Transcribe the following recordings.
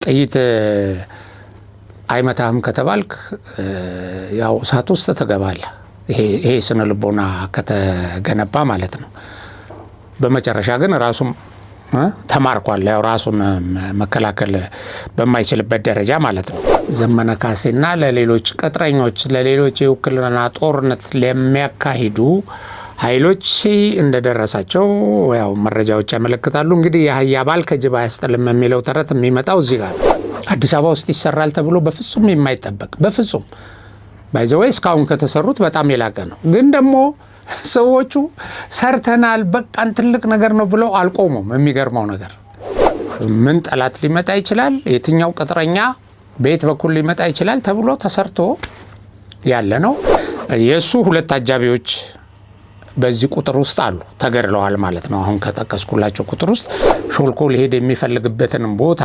ጥይት አይመታም ከተባልክ ያው እሳት ውስጥ ትገባለህ። ይሄ ስነ ልቦና ከተገነባ ማለት ነው። በመጨረሻ ግን ራሱም ተማርኳል። ያው ራሱን መከላከል በማይችልበት ደረጃ ማለት ነው። ዘመነ ካሴና ለሌሎች ቅጥረኞች ለሌሎች የውክልና ጦርነት ለሚያካሂዱ ኃይሎች እንደደረሳቸው ያው መረጃዎች ያመለክታሉ። እንግዲህ የአህያ ባል ከጅብ አያስጥልም የሚለው ተረት የሚመጣው እዚህ ጋር አዲስ አበባ ውስጥ ይሰራል ተብሎ በፍጹም የማይጠበቅ በፍጹም ባይዘው እስካሁን ከተሰሩት በጣም የላቀ ነው። ግን ደግሞ ሰዎቹ ሰርተናል በቃን ትልቅ ነገር ነው ብለው አልቆሙም። የሚገርመው ነገር ምን ጠላት ሊመጣ ይችላል፣ የትኛው ቅጥረኛ በየት በኩል ሊመጣ ይችላል ተብሎ ተሰርቶ ያለ ነው። የሱ ሁለት አጃቢዎች በዚህ ቁጥር ውስጥ አሉ፣ ተገድለዋል ማለት ነው። አሁን ከጠቀስኩላቸው ቁጥር ውስጥ ሾልኮ ሊሄድ የሚፈልግበትን ቦታ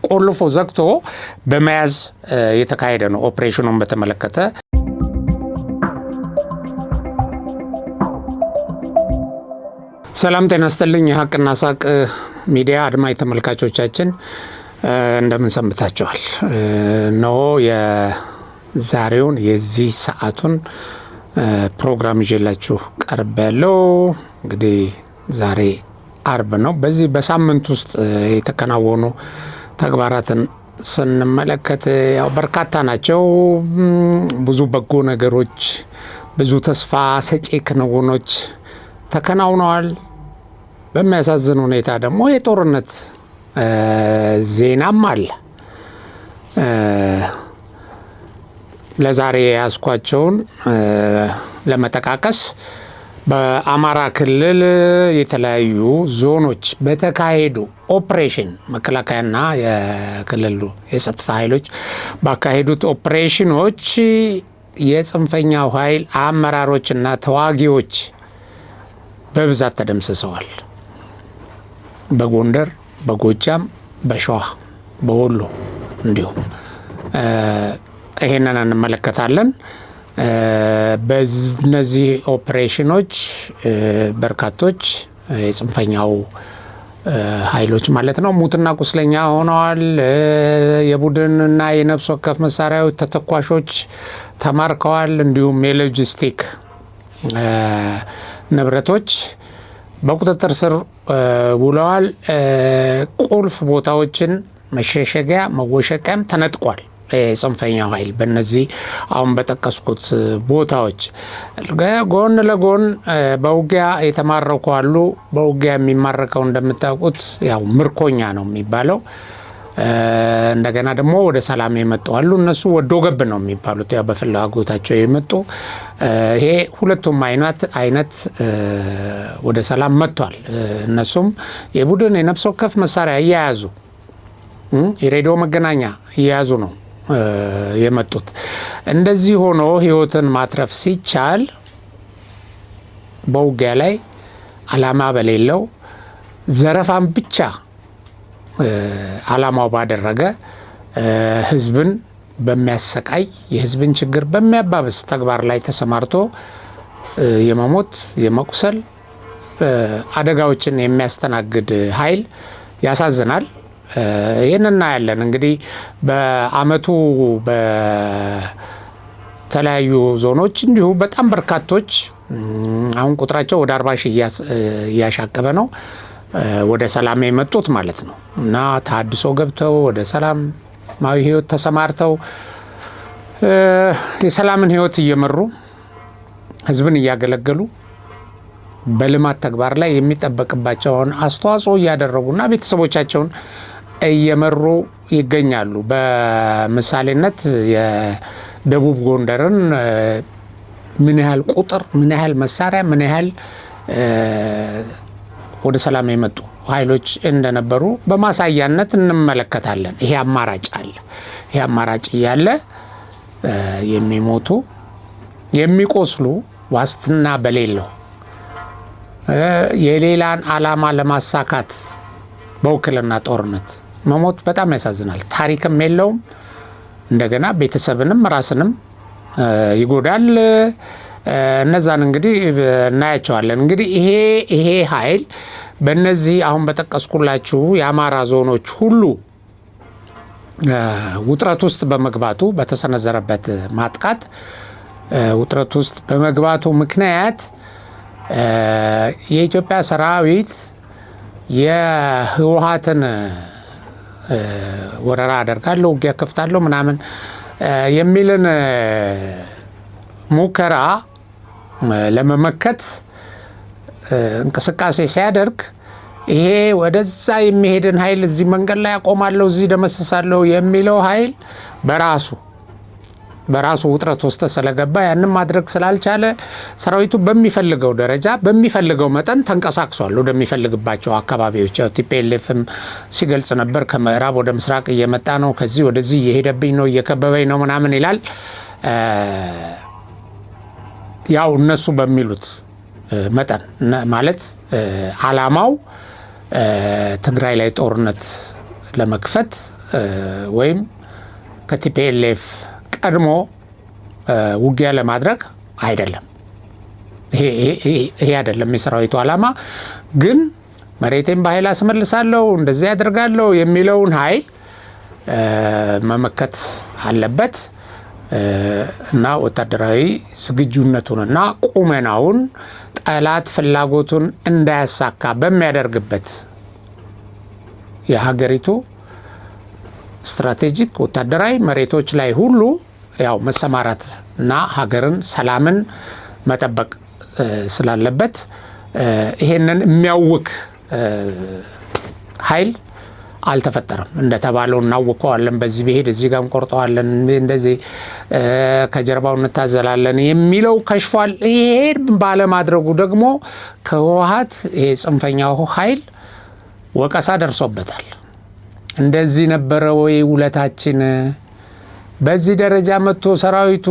ቆልፎ ዘግቶ በመያዝ የተካሄደ ነው። ኦፕሬሽኑን በተመለከተ ሰላም ጤና ይስጥልኝ። የሀቅና ሳቅ ሚዲያ አድማጭ ተመልካቾቻችን እንደምን ሰንብታችኋል? ነው የዛሬውን የዚህ ሰዓቱን ፕሮግራም ይዤላችሁ ቀርብ ያለው። እንግዲህ ዛሬ አርብ ነው። በዚህ በሳምንት ውስጥ የተከናወኑ ተግባራትን ስንመለከት ያው በርካታ ናቸው። ብዙ በጎ ነገሮች፣ ብዙ ተስፋ ሰጪ ክንውኖች ተከናውነዋል። በሚያሳዝን ሁኔታ ደግሞ የጦርነት ዜናም አለ። ለዛሬ ያስኳቸውን ለመጠቃቀስ በአማራ ክልል የተለያዩ ዞኖች በተካሄዱ ኦፕሬሽን መከላከያና የክልሉ የጸጥታ ኃይሎች ባካሄዱት ኦፕሬሽኖች የጽንፈኛው ኃይል አመራሮችና ተዋጊዎች በብዛት ተደምስሰዋል። በጎንደር፣ በጎጃም፣ በሸዋ፣ በወሎ እንዲሁም ይሄንን እንመለከታለን። በእነዚህ ኦፕሬሽኖች በርካቶች የጽንፈኛው ኃይሎች ማለት ነው ሙትና ቁስለኛ ሆነዋል። የቡድንና የነፍስ ወከፍ መሳሪያዎች ተተኳሾች ተማርከዋል። እንዲሁም የሎጂስቲክ ንብረቶች በቁጥጥር ስር ውለዋል። ቁልፍ ቦታዎችን መሸሸጊያ መወሸቂያም ተነጥቋል። ጽንፈኛው ኃይል በእነዚህ አሁን በጠቀስኩት ቦታዎች ጎን ለጎን በውጊያ የተማረኩ አሉ። በውጊያ የሚማረከው እንደምታውቁት ያው ምርኮኛ ነው የሚባለው። እንደገና ደግሞ ወደ ሰላም የመጡ አሉ። እነሱ ወዶ ገብ ነው የሚባሉት፣ ያው በፍላጎታቸው የመጡ ይሄ ሁለቱም አይነት ወደ ሰላም መጥቷል። እነሱም የቡድን የነፍስ ወከፍ መሳሪያ እየያዙ የሬዲዮ መገናኛ እየያዙ ነው የመጡት። እንደዚህ ሆኖ ህይወትን ማትረፍ ሲቻል በውጊያ ላይ አላማ በሌለው ዘረፋን ብቻ አላማው ባደረገ ህዝብን በሚያሰቃይ የህዝብን ችግር በሚያባብስ ተግባር ላይ ተሰማርቶ የመሞት የመቁሰል አደጋዎችን የሚያስተናግድ ኃይል ያሳዝናል። ይህን እናያለን። እንግዲህ በአመቱ በተለያዩ ዞኖች እንዲሁ በጣም በርካቶች አሁን ቁጥራቸው ወደ 40 ሺህ እያሻቀበ ነው ወደ ሰላም የመጡት ማለት ነው። እና ታድሶ ገብተው ወደ ሰላማዊ ህይወት ተሰማርተው የሰላምን ህይወት እየመሩ ህዝብን እያገለገሉ በልማት ተግባር ላይ የሚጠበቅባቸውን አስተዋጽኦ እያደረጉና ቤተሰቦቻቸውን እየመሩ ይገኛሉ። በምሳሌነት የደቡብ ጎንደርን ምን ያህል ቁጥር፣ ምን ያህል መሳሪያ፣ ምን ያህል ወደ ሰላም የመጡ ኃይሎች እንደነበሩ በማሳያነት እንመለከታለን። ይሄ አማራጭ አለ። ይሄ አማራጭ እያለ የሚሞቱ የሚቆስሉ ዋስትና በሌለው የሌላን አላማ ለማሳካት በውክልና ጦርነት መሞት በጣም ያሳዝናል። ታሪክም የለውም። እንደገና ቤተሰብንም ራስንም ይጎዳል። እነዛን እንግዲህ እናያቸዋለን። እንግዲህ ይሄ ኃይል በእነዚህ አሁን በጠቀስኩላችሁ የአማራ ዞኖች ሁሉ ውጥረት ውስጥ በመግባቱ በተሰነዘረበት ማጥቃት ውጥረት ውስጥ በመግባቱ ምክንያት የኢትዮጵያ ሰራዊት የህወሓትን ወረራ አደርጋለሁ ውጊያ ከፍታለሁ ምናምን የሚልን ሙከራ ለመመከት እንቅስቃሴ ሲያደርግ ይሄ ወደዛ የሚሄድን ኃይል እዚህ መንገድ ላይ አቆማለሁ እዚህ ደመሰሳለሁ የሚለው ኃይል በራሱ ውጥረት ውስጥ ስለገባ ያንን ማድረግ ስላልቻለ ሰራዊቱ በሚፈልገው ደረጃ በሚፈልገው መጠን ተንቀሳቅሷል ወደሚፈልግባቸው አካባቢዎች። ቲፒኤልኤፍም ሲገልጽ ነበር ከምዕራብ ወደ ምስራቅ እየመጣ ነው፣ ከዚህ ወደዚህ እየሄደብኝ ነው፣ እየከበበኝ ነው ምናምን ይላል። ያው እነሱ በሚሉት መጠን ማለት አላማው ትግራይ ላይ ጦርነት ለመክፈት ወይም ከቲፒኤልኤፍ ቀድሞ ውጊያ ለማድረግ አይደለም። ይሄ አይደለም የሰራዊቱ ዓላማ። ግን መሬቴን በኃይል አስመልሳለሁ እንደዚህ ያደርጋለሁ የሚለውን ኃይል መመከት አለበት እና ወታደራዊ ዝግጁነቱንና ቁመናውን ጠላት ፍላጎቱን እንዳያሳካ በሚያደርግበት የሀገሪቱ ስትራቴጂክ ወታደራዊ መሬቶች ላይ ሁሉ ያው መሰማራት እና ሀገርን ሰላምን መጠበቅ ስላለበት ይሄንን የሚያውክ ኃይል አልተፈጠረም። እንደተባለው እናውቀዋለን፣ በዚህ ቢሄድ እዚህ ጋር እንቆርጠዋለን፣ እንደዚህ ከጀርባው እንታዘላለን የሚለው ከሽፏል። ይሄ ባለማድረጉ ደግሞ ከህወሓት ይሄ ጽንፈኛው ኃይል ወቀሳ ደርሶበታል። እንደዚህ ነበረ ወይ ውለታችን? በዚህ ደረጃ መጥቶ ሰራዊቱ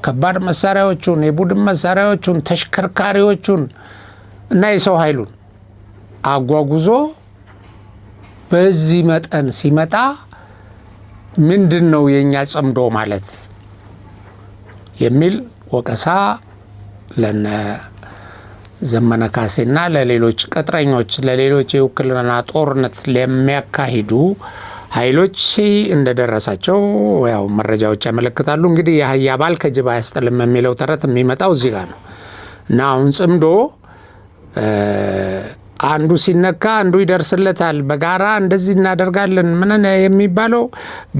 ከባድ መሳሪያዎቹን የቡድን መሳሪያዎቹን ተሽከርካሪዎቹን እና የሰው ኃይሉን አጓጉዞ በዚህ መጠን ሲመጣ ምንድን ነው የኛ ጽምዶ ማለት የሚል ወቀሳ ለነ ዘመነ ካሴና ለሌሎች ቅጥረኞች ለሌሎች የውክልና ጦርነት ለሚያካሂዱ ኃይሎች እንደደረሳቸው ያው መረጃዎች ያመለክታሉ። እንግዲህ የአህያ ባል ከጅብ አያስጥልም የሚለው ተረት የሚመጣው እዚህ ጋር ነው እና አሁን ጽምዶ አንዱ ሲነካ አንዱ ይደርስለታል፣ በጋራ እንደዚህ እናደርጋለን ምን የሚባለው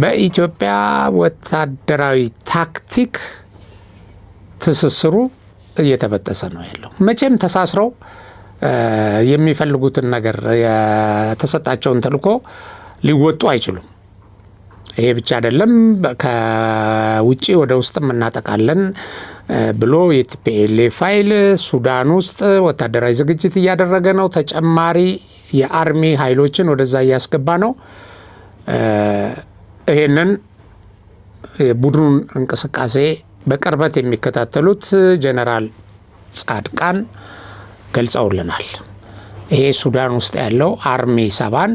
በኢትዮጵያ ወታደራዊ ታክቲክ ትስስሩ እየተበጠሰ ነው ያለው። መቼም ተሳስረው የሚፈልጉትን ነገር የተሰጣቸውን ተልዕኮ ሊወጡ አይችሉም። ይሄ ብቻ አይደለም፣ ከውጪ ወደ ውስጥም እናጠቃለን ብሎ የቲፒኤልኤፍ ኃይል ሱዳን ውስጥ ወታደራዊ ዝግጅት እያደረገ ነው። ተጨማሪ የአርሚ ኃይሎችን ወደዛ እያስገባ ነው። ይሄንን የቡድኑን እንቅስቃሴ በቅርበት የሚከታተሉት ጀነራል ጻድቃን ገልጸውልናል። ይሄ ሱዳን ውስጥ ያለው አርሚ 7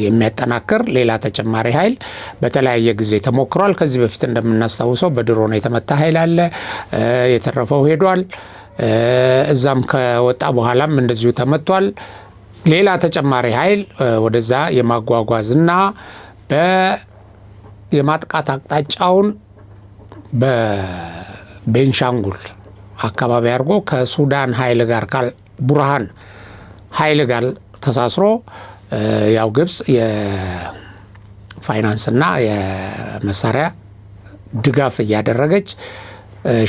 የሚያጠናክር ሌላ ተጨማሪ ኃይል በተለያየ ጊዜ ተሞክሯል። ከዚህ በፊት እንደምናስታውሰው በድሮን የተመታ ኃይል አለ፣ የተረፈው ሄዷል። እዛም ከወጣ በኋላም እንደዚሁ ተመቷል። ሌላ ተጨማሪ ኃይል ወደዛ የማጓጓዝና የማጥቃት አቅጣጫውን በቤንሻንጉል አካባቢ አድርጎ ከሱዳን ኃይል ጋር ቡርሃን ኃይል ጋር ተሳስሮ ያው ግብጽ የፋይናንስና የመሳሪያ ድጋፍ እያደረገች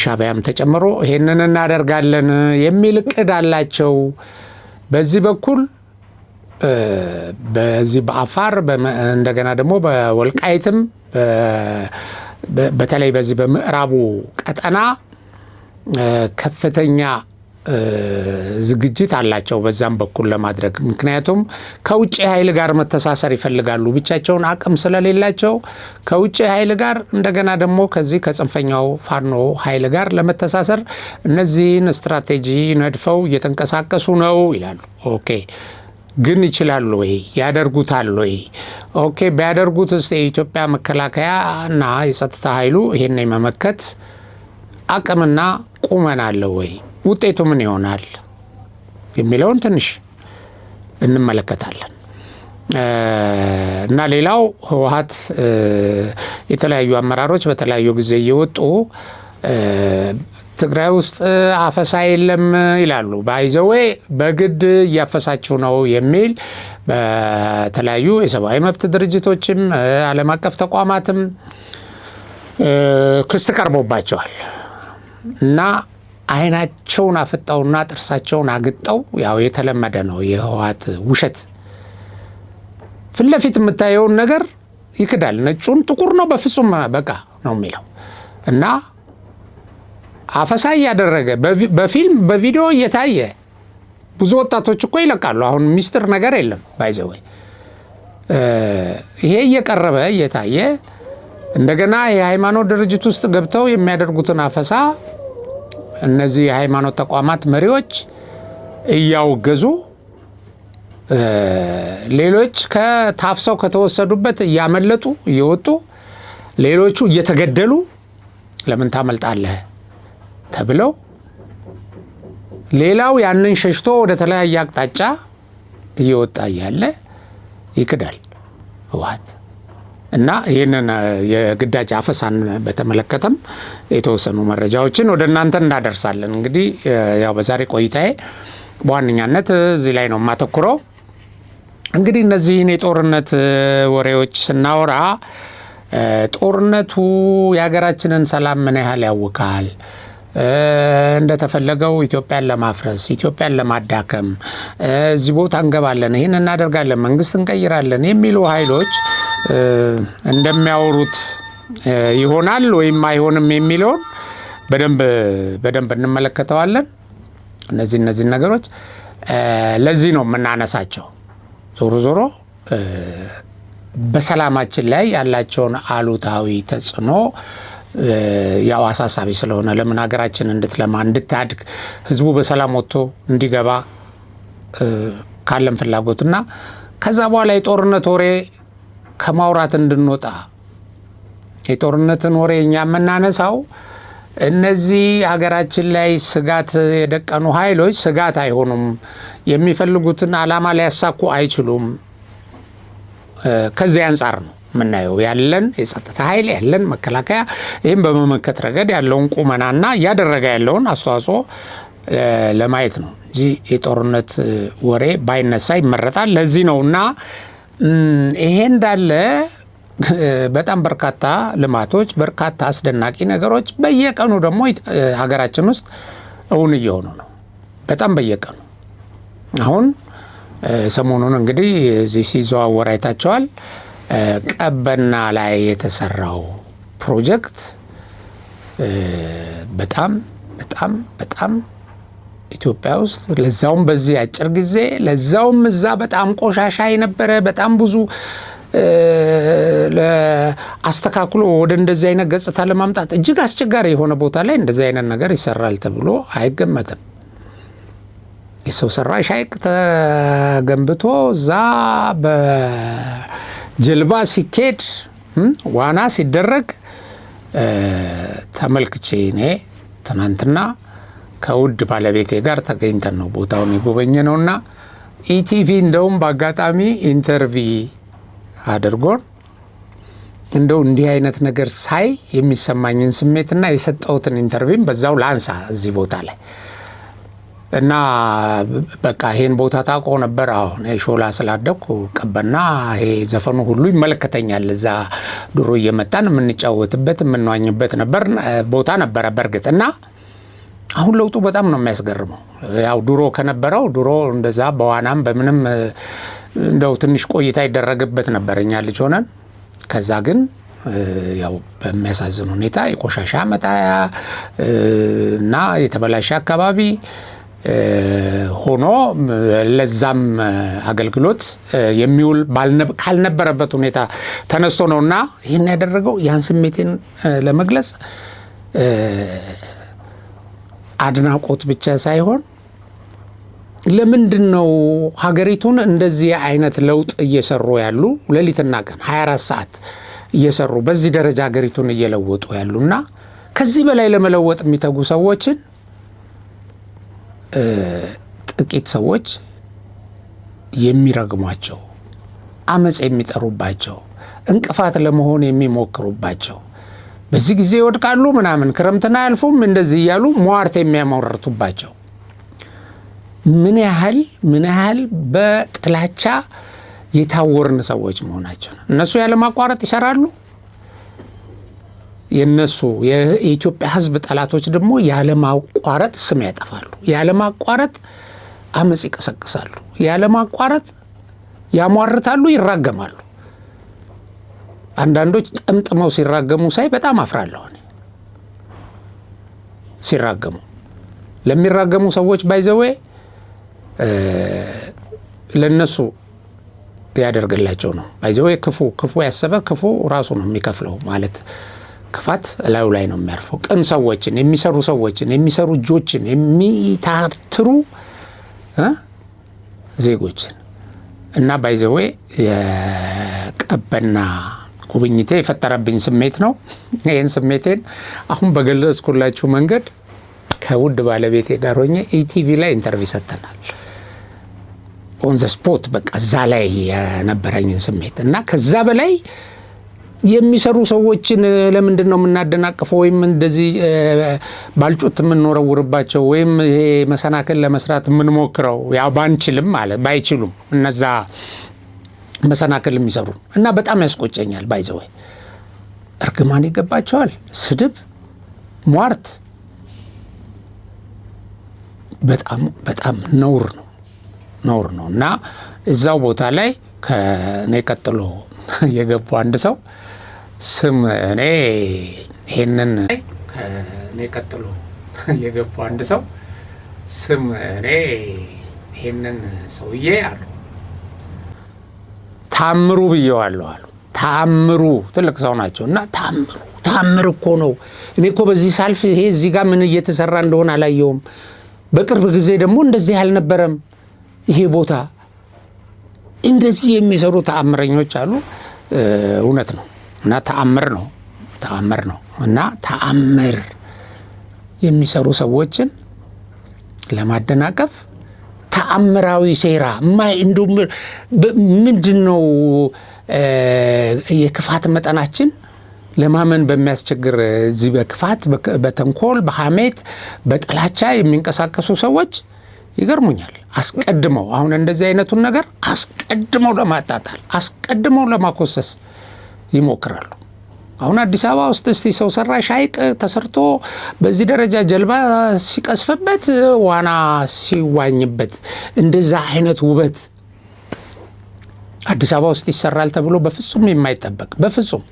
ሻዕቢያም ተጨምሮ ይሄንን እናደርጋለን የሚል እቅድ አላቸው። በዚህ በኩል በዚህ በአፋር እንደገና ደግሞ በወልቃይትም በተለይ በዚህ በምዕራቡ ቀጠና ከፍተኛ ዝግጅት አላቸው በዛም በኩል ለማድረግ። ምክንያቱም ከውጭ ኃይል ጋር መተሳሰር ይፈልጋሉ። ብቻቸውን አቅም ስለሌላቸው ከውጭ ኃይል ጋር እንደገና ደግሞ ከዚህ ከጽንፈኛው ፋኖ ኃይል ጋር ለመተሳሰር እነዚህን ስትራቴጂ ነድፈው እየተንቀሳቀሱ ነው ይላሉ። ኦኬ፣ ግን ይችላሉ ወይ? ያደርጉታል ወይ? ኦኬ፣ ቢያደርጉትስ የኢትዮጵያ መከላከያ እና የጸጥታ ኃይሉ ይሄን የመመከት አቅምና ቁመና አለው ወይ? ውጤቱ ምን ይሆናል የሚለውን ትንሽ እንመለከታለን። እና ሌላው ህወሓት የተለያዩ አመራሮች በተለያዩ ጊዜ እየወጡ ትግራይ ውስጥ አፈሳ የለም ይላሉ። ባይዘዌ በግድ እያፈሳችሁ ነው የሚል በተለያዩ የሰብአዊ መብት ድርጅቶችም ዓለም አቀፍ ተቋማትም ክስ ቀርቦባቸዋል እና አይናቸውን አፍጠውና ጥርሳቸውን አግጠው ያው የተለመደ ነው የህወሓት ውሸት። ፊት ለፊት የምታየውን ነገር ይክዳል። ነጩን ጥቁር ነው በፍጹም በቃ ነው የሚለው እና አፈሳ እያደረገ በፊልም በቪዲዮ እየታየ ብዙ ወጣቶች እኮ ይለቃሉ። አሁን ሚስጥር ነገር የለም ባይዘው ይሄ እየቀረበ እየታየ እንደገና የሃይማኖት ድርጅት ውስጥ ገብተው የሚያደርጉትን አፈሳ እነዚህ የሃይማኖት ተቋማት መሪዎች እያወገዙ ሌሎች ከታፍሰው ከተወሰዱበት እያመለጡ እየወጡ ሌሎቹ እየተገደሉ ለምን ታመልጣለህ ተብለው ሌላው ያንን ሸሽቶ ወደ ተለያየ አቅጣጫ እየወጣ ያለ ይክዳል ህወሓት። እና ይህንን የግዳጅ አፈሳን በተመለከተም የተወሰኑ መረጃዎችን ወደ እናንተ እናደርሳለን። እንግዲህ ያው በዛሬ ቆይታዬ በዋነኛነት እዚህ ላይ ነው የማተኩረው። እንግዲህ እነዚህን የጦርነት ወሬዎች ስናወራ ጦርነቱ የሀገራችንን ሰላም ምን ያህል ያውካል፣ እንደተፈለገው ኢትዮጵያን ለማፍረስ ኢትዮጵያን ለማዳከም እዚህ ቦታ እንገባለን፣ ይህን እናደርጋለን፣ መንግስት እንቀይራለን የሚሉ ኃይሎች እንደሚያወሩት ይሆናል ወይም አይሆንም የሚለውን በደንብ እንመለከተዋለን። እነዚህ ነገሮች ለዚህ ነው የምናነሳቸው። ዞሮ በሰላማችን ላይ ያላቸውን አሉታዊ ተጽዕኖ ያው አሳሳቢ ስለሆነ ለምን ሀገራችን እንድትለማ እንድታድግ ህዝቡ በሰላም ወጥቶ እንዲገባ ካለም ፍላጎትና ከዛ በኋላ የጦርነት ወሬ ከማውራት እንድንወጣ የጦርነትን ወሬ እኛ የምናነሳው እነዚህ ሀገራችን ላይ ስጋት የደቀኑ ኃይሎች ስጋት አይሆኑም፣ የሚፈልጉትን ዓላማ ሊያሳኩ አይችሉም። ከዚህ አንጻር ነው ምናየው ያለን የጸጥታ ኃይል ያለን መከላከያ ይህም በመመከት ረገድ ያለውን ቁመናና እያደረገ ያለውን አስተዋጽኦ ለማየት ነው እንጂ የጦርነት ወሬ ባይነሳ ይመረጣል። ለዚህ ነውና ይሄ እንዳለ በጣም በርካታ ልማቶች በርካታ አስደናቂ ነገሮች በየቀኑ ደግሞ ሀገራችን ውስጥ እውን እየሆኑ ነው። በጣም በየቀኑ አሁን ሰሞኑን እንግዲህ እዚህ ሲዘዋወር አይታቸዋል። ቀበና ላይ የተሰራው ፕሮጀክት በጣም በጣም በጣም ኢትዮጵያ ውስጥ ለዛውም በዚህ አጭር ጊዜ ለዛውም እዛ በጣም ቆሻሻ የነበረ በጣም ብዙ አስተካክሎ ወደ እንደዚህ አይነት ገጽታ ለማምጣት እጅግ አስቸጋሪ የሆነ ቦታ ላይ እንደዚህ አይነት ነገር ይሰራል ተብሎ አይገመትም። የሰው ሰራሽ ሐይቅ ተገንብቶ እዛ በጀልባ ሲኬድ ዋና ሲደረግ ተመልክቼ እኔ ትናንትና ከውድ ባለቤቴ ጋር ተገኝተን ነው ቦታውን የጎበኘ ነውና ኢቲቪ እንደውም በአጋጣሚ ኢንተርቪው አድርጎን እንደው እንዲህ አይነት ነገር ሳይ የሚሰማኝን ስሜትና የሰጠሁትን ኢንተርቪው በዛው ላንሳ እዚህ ቦታ ላይ እና በቃ ይሄን ቦታ ታውቀው ነበር? አሁን ሾላ ስላደኩ ቀበና ይሄ ዘፈኑ ሁሉ ይመለከተኛል። እዛ ድሮ እየመጣን የምንጫወትበት የምንዋኝበት ነበር ቦታ ነበረ በርግጥና አሁን ለውጡ በጣም ነው የሚያስገርመው። ያው ድሮ ከነበረው ድሮ እንደዛ በዋናም በምንም እንደው ትንሽ ቆይታ ይደረግበት ነበር እኛ ልጅ ሆነን። ከዛ ግን ያው በሚያሳዝን ሁኔታ የቆሻሻ መጣያ እና የተበላሸ አካባቢ ሆኖ ለዛም አገልግሎት የሚውል ካልነበረበት ሁኔታ ተነስቶ ነውና ይሄን ያደረገው ያን ስሜቴን ለመግለጽ አድናቆት ብቻ ሳይሆን ለምንድነው ሀገሪቱን እንደዚህ አይነት ለውጥ እየሰሩ ያሉ ሌሊትና ቀን 24 ሰዓት እየሰሩ በዚህ ደረጃ ሀገሪቱን እየለወጡ ያሉና ከዚህ በላይ ለመለወጥ የሚተጉ ሰዎችን ጥቂት ሰዎች የሚረግሟቸው አመጽ የሚጠሩባቸው እንቅፋት ለመሆን የሚሞክሩባቸው በዚህ ጊዜ ይወድቃሉ ምናምን ክረምትና አልፎም እንደዚህ እያሉ ሟርት የሚያመርቱባቸው ምን ያህል በጥላቻ የታወርን ሰዎች መሆናቸው ነው። እነሱ ያለ ማቋረጥ ይሰራሉ። የነሱ የኢትዮጵያ ሕዝብ ጠላቶች ደግሞ ያለ ማቋረጥ ስም ያጠፋሉ። ያለ ማቋረጥ አመጽ ይቀሰቅሳሉ። ያለ ማቋረጥ ያሟርታሉ፣ ይራገማሉ። አንዳንዶች ጠምጥመው ሲራገሙ ሳይ በጣም አፍራለሁ። ሲራገሙ ለሚራገሙ ሰዎች ባይዘዌ ለነሱ ያደርግላቸው ነው። ባይዘዌ ክፉ ያሰበ ክፉ ራሱ ነው የሚከፍለው ማለት ክፋት ላዩ ላይ ነው የሚያርፈው። ቅን ሰዎችን የሚሰሩ ሰዎችን የሚሰሩ እጆችን የሚታትሩ ዜጎችን እና ባይዘዌ የቀበና ጉብኝቴ የፈጠረብኝ ስሜት ነው። ይህን ስሜቴን አሁን በገለጽኩላችሁ መንገድ ከውድ ባለቤቴ ጋር ሆኜ ኢቲቪ ላይ ኢንተርቪው ሰጥተናል። ኦን ዘ ስፖት በቃ እዛ ላይ የነበረኝን ስሜት እና ከዛ በላይ የሚሰሩ ሰዎችን ለምንድን ነው የምናደናቅፈው ወይም እንደዚህ ባልጩት የምንወረውርባቸው ወይም ይሄ መሰናክል ለመስራት የምንሞክረው ያው ባንችልም ማለት ባይችሉም እነዛ መሰናክል የሚሰሩ እና በጣም ያስቆጨኛል። ባይዘው እርግማን ይገባቸዋል። ስድብ፣ ሟርት በጣም ነውር ነው እና እዛው ቦታ ላይ ከኔ ቀጥሎ የገቡ አንድ ሰው ስም እኔ ይሄንን ከኔ ቀጥሎ የገቡ አንድ ሰው ስም እኔ ይሄንን ሰውዬ አሉ ታምሩ ብየዋለሁ አሉ። ታምሩ ትልቅ ሰው ናቸው እና ታምር እኮ ነው። እኔ እኮ በዚህ ሳልፍ ይሄ እዚህ ጋር ምን እየተሰራ እንደሆነ አላየውም። በቅርብ ጊዜ ደግሞ እንደዚህ አልነበረም ይሄ ቦታ። እንደዚህ የሚሰሩ ተአምረኞች አሉ። እውነት ነው እና ተአምር ነው እና ተአምር የሚሰሩ ሰዎችን ለማደናቀፍ ተአምራዊ ሴራ ምንድነው? የክፋት መጠናችን ለማመን በሚያስቸግር እዚህ በክፋት በተንኮል በሐሜት በጥላቻ የሚንቀሳቀሱ ሰዎች ይገርሙኛል። አስቀድመው አሁን እንደዚህ አይነቱን ነገር አስቀድመው ለማጣጣል አስቀድመው ለማኮሰስ ይሞክራሉ። አሁን አዲስ አበባ ውስጥ እስቲ ሰው ሰራሽ ሐይቅ ተሰርቶ በዚህ ደረጃ ጀልባ ሲቀስፍበት ዋና ሲዋኝበት እንደዛ አይነት ውበት አዲስ አበባ ውስጥ ይሰራል ተብሎ በፍጹም የማይጠበቅ በፍጹም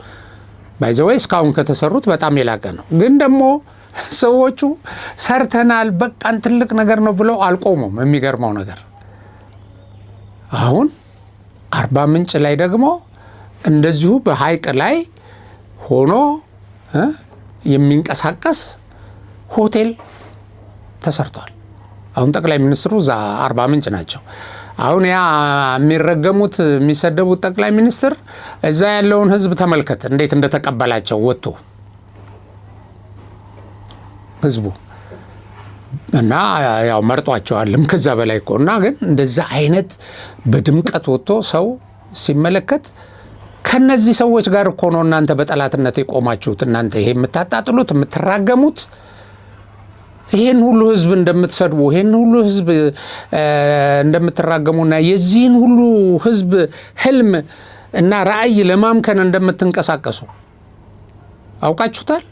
ባይዘው እስካሁን ከተሰሩት በጣም የላቀ ነው። ግን ደግሞ ሰዎቹ ሰርተናል በቃን ትልቅ ነገር ነው ብለው አልቆሙም። የሚገርመው ነገር አሁን አርባ ምንጭ ላይ ደግሞ እንደዚሁ በሐይቅ ላይ ሆኖ የሚንቀሳቀስ ሆቴል ተሰርቷል። አሁን ጠቅላይ ሚኒስትሩ እዛ አርባ ምንጭ ናቸው። አሁን ያ የሚረገሙት የሚሰደቡት ጠቅላይ ሚኒስትር እዛ ያለውን ሕዝብ ተመልከት እንዴት እንደተቀበላቸው ወጥቶ ሕዝቡ እና ያው መርጧቸዋልም ከዛ በላይ እኮ እና ግን እንደዛ አይነት በድምቀት ወጥቶ ሰው ሲመለከት ከነዚህ ሰዎች ጋር እኮ ነው እናንተ በጠላትነት የቆማችሁት። እናንተ ይሄ የምታጣጥሉት የምትራገሙት ይሄን ሁሉ ህዝብ እንደምትሰድቡ ይሄን ሁሉ ህዝብ እንደምትራገሙና የዚህን ሁሉ ህዝብ ህልም እና ራዕይ ለማምከን እንደምትንቀሳቀሱ አውቃችሁታል።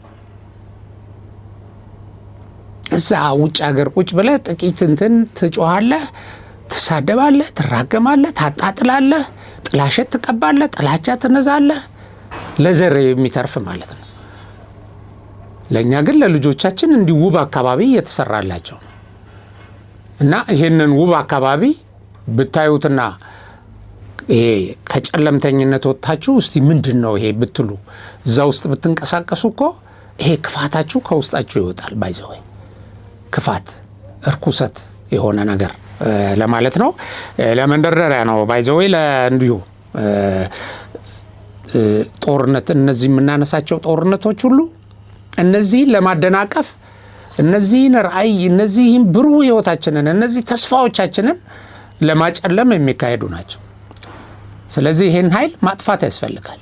እዛ ውጭ ሀገር ቁጭ ብለህ ጥቂት እንትን ትጮሃለህ፣ ትሳደባለህ፣ ትራገማለህ፣ ታጣጥላለህ፣ ጥላሸት ትቀባለህ፣ ጥላቻ ትነዛለህ። ለዘር የሚተርፍ ማለት ነው። ለኛ ግን ለልጆቻችን እንዲህ ውብ አካባቢ እየተሰራላቸው ነው እና ይሄንን ውብ አካባቢ ብታዩትና ይሄ ከጨለምተኝነት ወጣችሁ እስቲ ምንድነው ይሄ ብትሉ እዛ ውስጥ ብትንቀሳቀሱ እኮ ይሄ ክፋታችሁ ከውስጣችሁ ይወጣል። ባይዘው ክፋት እርኩሰት የሆነ ነገር ለማለት ነው። ለመንደርደሪያ ነው ባይዘው ለእንዲሁ ጦርነት እነዚህ የምናነሳቸው ጦርነቶች ሁሉ እነዚህን ለማደናቀፍ እነዚህን ራዕይ እነዚህን ብሩህ ህይወታችንን እነዚህ ተስፋዎቻችንን ለማጨለም የሚካሄዱ ናቸው። ስለዚህ ይሄን ኃይል ማጥፋት ያስፈልጋል።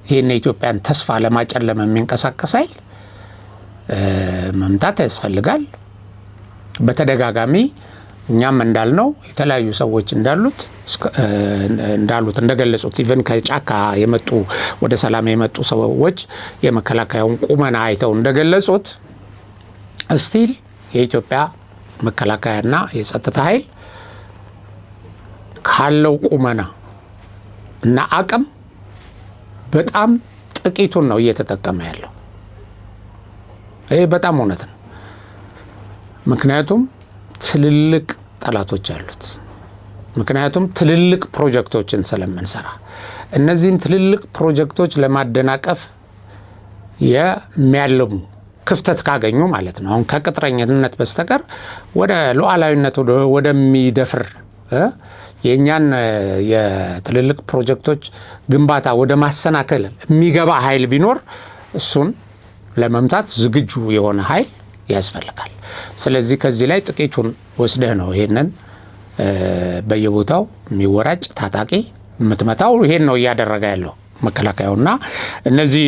ይሄን የኢትዮጵያን ተስፋ ለማጨለም የሚንቀሳቀስ ኃይል መምታት ያስፈልጋል። በተደጋጋሚ እኛም እንዳልነው የተለያዩ ሰዎች እንዳሉት እንደገለጹት ኢቨን ከጫካ የመጡ ወደ ሰላም የመጡ ሰዎች የመከላከያውን ቁመና አይተው እንደገለጹት እስቲል የኢትዮጵያ መከላከያና የጸጥታ ኃይል ካለው ቁመና እና አቅም በጣም ጥቂቱን ነው እየተጠቀመ ያለው። ይሄ በጣም እውነት ነው። ምክንያቱም ትልልቅ ጠላቶች አሉት። ምክንያቱም ትልልቅ ፕሮጀክቶችን ስለምንሰራ እነዚህን ትልልቅ ፕሮጀክቶች ለማደናቀፍ የሚያለሙ ክፍተት ካገኙ ማለት ነው። አሁን ከቅጥረኝነት በስተቀር ወደ ሉዓላዊነት ወደሚደፍር የእኛን የትልልቅ ፕሮጀክቶች ግንባታ ወደ ማሰናከል የሚገባ ኃይል ቢኖር እሱን ለመምታት ዝግጁ የሆነ ኃይል ያስፈልጋል። ስለዚህ ከዚህ ላይ ጥቂቱን ወስደህ ነው ይሄንን በየቦታው የሚወራጭ ታጣቂ የምትመታው። ይሄን ነው እያደረገ ያለው መከላከያውና እነዚህ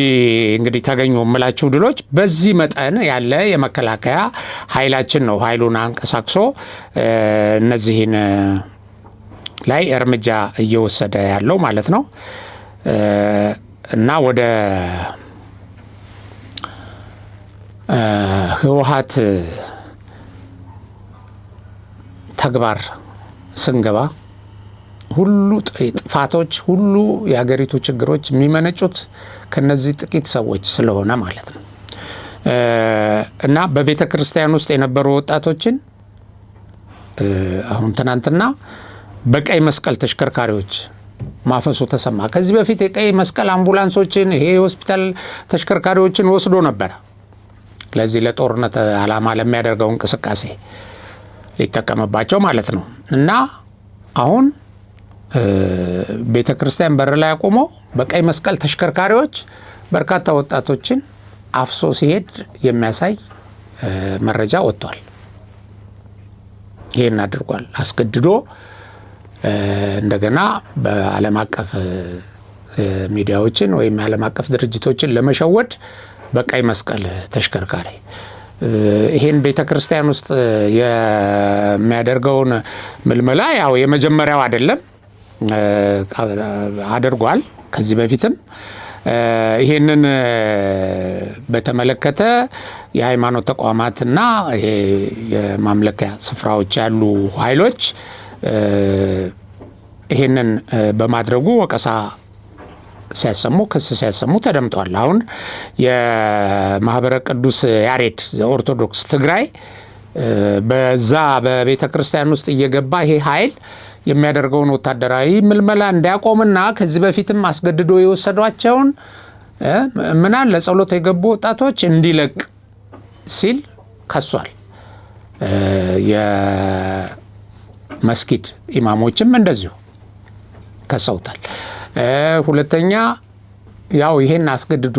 እንግዲህ ተገኙ የምላችሁ ድሎች በዚህ መጠን ያለ የመከላከያ ኃይላችን ነው ኃይሉን አንቀሳቅሶ እነዚህን ላይ እርምጃ እየወሰደ ያለው ማለት ነው። እና ወደ ህወሓት ተግባር ስንገባ ሁሉ ጥፋቶች ሁሉ የሀገሪቱ ችግሮች የሚመነጩት ከነዚህ ጥቂት ሰዎች ስለሆነ ማለት ነው። እና በቤተ ክርስቲያን ውስጥ የነበሩ ወጣቶችን አሁን ትናንትና በቀይ መስቀል ተሽከርካሪዎች ማፈሱ ተሰማ። ከዚህ በፊት የቀይ መስቀል አምቡላንሶችን ይሄ ሆስፒታል ተሽከርካሪዎችን ወስዶ ነበር ለዚህ ለጦርነት ዓላማ ለሚያደርገው እንቅስቃሴ ሊጠቀምባቸው ማለት ነው። እና አሁን ቤተ ክርስቲያን በር ላይ አቆመው በቀይ መስቀል ተሽከርካሪዎች በርካታ ወጣቶችን አፍሶ ሲሄድ የሚያሳይ መረጃ ወጥቷል። ይሄን አድርጓል። አስገድዶ እንደገና በዓለም አቀፍ ሚዲያዎችን ወይም ዓለም አቀፍ ድርጅቶችን ለመሸወድ በቀይ መስቀል ተሽከርካሪ ይሄን ቤተ ክርስቲያን ውስጥ የሚያደርገውን ምልመላ ያው የመጀመሪያው አይደለም፣ አድርጓል ከዚህ በፊትም። ይሄንን በተመለከተ የሃይማኖት ተቋማትና የማምለኪያ ስፍራዎች ያሉ ኃይሎች ይሄንን በማድረጉ ወቀሳ ሲያሰሙ ክስ ሲያሰሙ ተደምጧል። አሁን የማህበረ ቅዱስ ያሬድ ኦርቶዶክስ ትግራይ በዛ በቤተ ክርስቲያን ውስጥ እየገባ ይሄ ኃይል የሚያደርገውን ወታደራዊ ምልመላ እንዲያቆምና ከዚህ በፊትም አስገድዶ የወሰዷቸውን ምናን ለጸሎት የገቡ ወጣቶች እንዲለቅ ሲል ከሷል። የመስጊድ ኢማሞችም እንደዚሁ ከሰውታል። ሁለተኛ ያው ይሄን አስገድዶ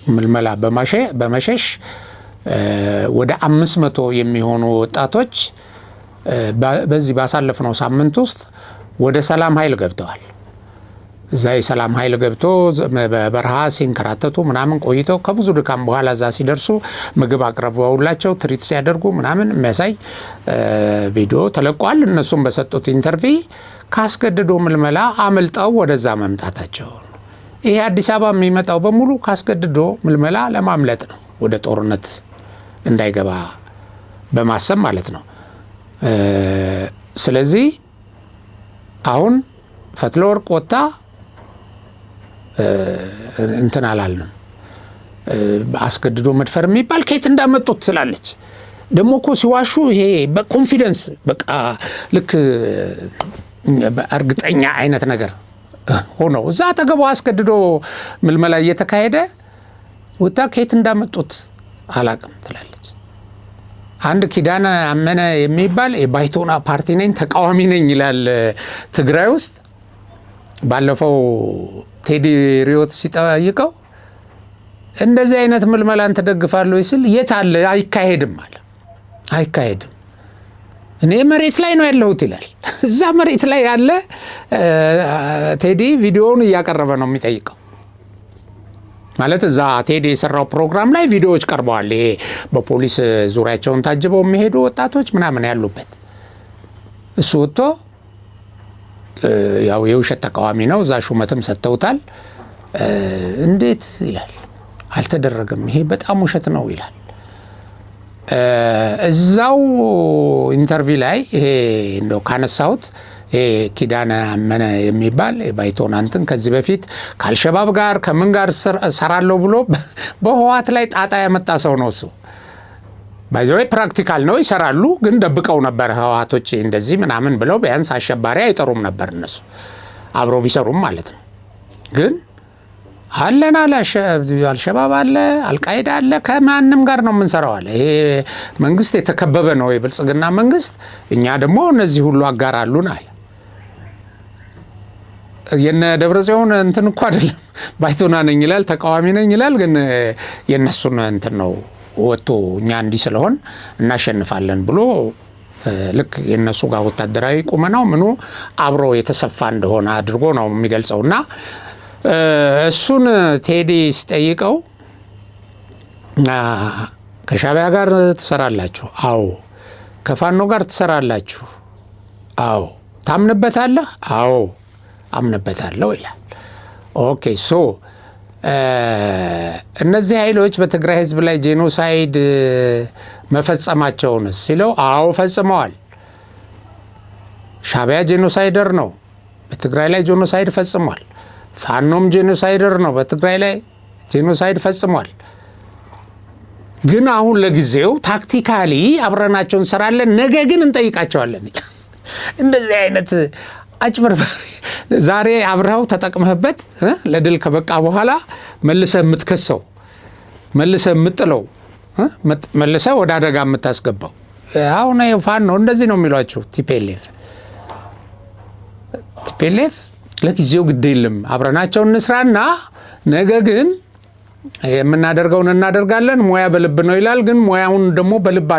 ምልመላ በመሸሽ ወደ 500 የሚሆኑ ወጣቶች በዚህ ባሳለፍነው ሳምንት ውስጥ ወደ ሰላም ኃይል ገብተዋል። እዛ የሰላም ኃይል ገብቶ በበረሃ ሲንከራተቱ ምናምን ቆይተው ከብዙ ድካም በኋላ እዛ ሲደርሱ ምግብ አቅርበውላቸው ትሪት ሲያደርጉ ምናምን የሚያሳይ ቪዲዮ ተለቋል። እነሱም በሰጡት ኢንተርቪው ካስገድዶ ምልመላ አመልጠው ወደዛ መምጣታቸው። ይሄ አዲስ አበባ የሚመጣው በሙሉ ካስገድዶ ምልመላ ለማምለጥ ነው፣ ወደ ጦርነት እንዳይገባ በማሰብ ማለት ነው። ስለዚህ አሁን ፈትለወርቅ ወጣ እንትን አላልንም። አስገድዶ መድፈር የሚባል ከየት እንዳመጡት ስላለች ደግሞ እኮ ሲዋሹ ይሄ በኮንፊደንስ በቃ ልክ በእርግጠኛ አይነት ነገር ሆነው እዛ አጠገቡ አስገድዶ ምልመላ እየተካሄደ ወጣ ከየት እንዳመጡት አላቅም ትላለች። አንድ ኪዳነ አመነ የሚባል የባይቶና ፓርቲ ነኝ ተቃዋሚ ነኝ ይላል ትግራይ ውስጥ። ባለፈው ቴዲ ሪዮት ሲጠይቀው እንደዚህ አይነት ምልመላን ተደግፋለሁ ሲል የት አለ? አይካሄድም አለ። አይካሄድም። እኔ መሬት ላይ ነው ያለሁት ይላል። እዛ መሬት ላይ ያለ ቴዲ ቪዲዮውን እያቀረበ ነው የሚጠይቀው። ማለት እዛ ቴዲ የሰራው ፕሮግራም ላይ ቪዲዮዎች ቀርበዋል። ይሄ በፖሊስ ዙሪያቸውን ታጅበው የሚሄዱ ወጣቶች ምናምን ያሉበት እሱ ወጥቶ ያው የውሸት ተቃዋሚ ነው፣ እዛ ሹመትም ሰጥተውታል። እንዴት ይላል፣ አልተደረገም፣ ይሄ በጣም ውሸት ነው ይላል። እዛው ኢንተርቪው ላይ ይሄ እንደው ካነሳሁት ይሄ ኪዳነ አመነ የሚባል ባይቶና እንትን ከዚህ በፊት ከአልሸባብ ጋር ከምን ጋር ሰራለሁ ብሎ በህወሓት ላይ ጣጣ ያመጣ ሰው ነው እሱ። ባይዘዌ ፕራክቲካል ነው፣ ይሰራሉ፣ ግን ደብቀው ነበር ህወሓቶች እንደዚህ ምናምን ብለው ቢያንስ አሸባሪ አይጠሩም ነበር እነሱ አብሮ ቢሰሩም ማለት ነው። ግን አለና አልሸባብ አለ፣ አልቃይዳ አለ፣ ከማንም ጋር ነው የምንሰራው አለ። ይሄ መንግስት የተከበበ ነው የብልጽግና መንግስት፣ እኛ ደግሞ እነዚህ ሁሉ አጋር አሉን አለ። የነ ደብረጽዮን እንትን እኮ አይደለም፣ ባይቶና ነኝ ይላል፣ ተቃዋሚ ነኝ ይላል፣ ግን የነሱን እንትን ነው ወጥቶ እኛ እንዲህ ስለሆን እናሸንፋለን ብሎ ልክ የነሱ ጋር ወታደራዊ ቁመናው ምኑ አብሮ የተሰፋ እንደሆነ አድርጎ ነው የሚገልጸውና እሱን ቴዲ ሲጠይቀው ከሻዕቢያ ጋር ትሰራላችሁ? አዎ። ከፋኖ ጋር ትሰራላችሁ? አዎ። ታምንበታለህ? አዎ አምንበታለሁ ይላል። ኦኬ ሶ እነዚህ ኃይሎች በትግራይ ህዝብ ላይ ጄኖሳይድ መፈጸማቸውን ሲለው አዎ ፈጽመዋል። ሻዕቢያ ጄኖሳይደር ነው፣ በትግራይ ላይ ጄኖሳይድ ፈጽሟል። ፋኖም ጄኖሳይደር ነው፣ በትግራይ ላይ ጄኖሳይድ ፈጽሟል። ግን አሁን ለጊዜው ታክቲካሊ አብረናቸው እንሰራለን፣ ነገ ግን እንጠይቃቸዋለን። እንደዚህ አይነት አጭበርባሪ ዛሬ አብረው ተጠቅመህበት ለድል ከበቃ በኋላ መልሰህ የምትከሰው መልሰህ የምጥለው መልሰህ ወደ አደጋ የምታስገባው አሁን ፋኖ ነው። እንደዚህ ነው የሚሏቸው ቲፒኤልኤፍ ለጊዜው ግድ የለም አብረናቸው እንስራና ነገ ግን የምናደርገውን እናደርጋለን። ሙያ በልብ ነው ይላል። ግን ሙያውን ደግሞ በልብ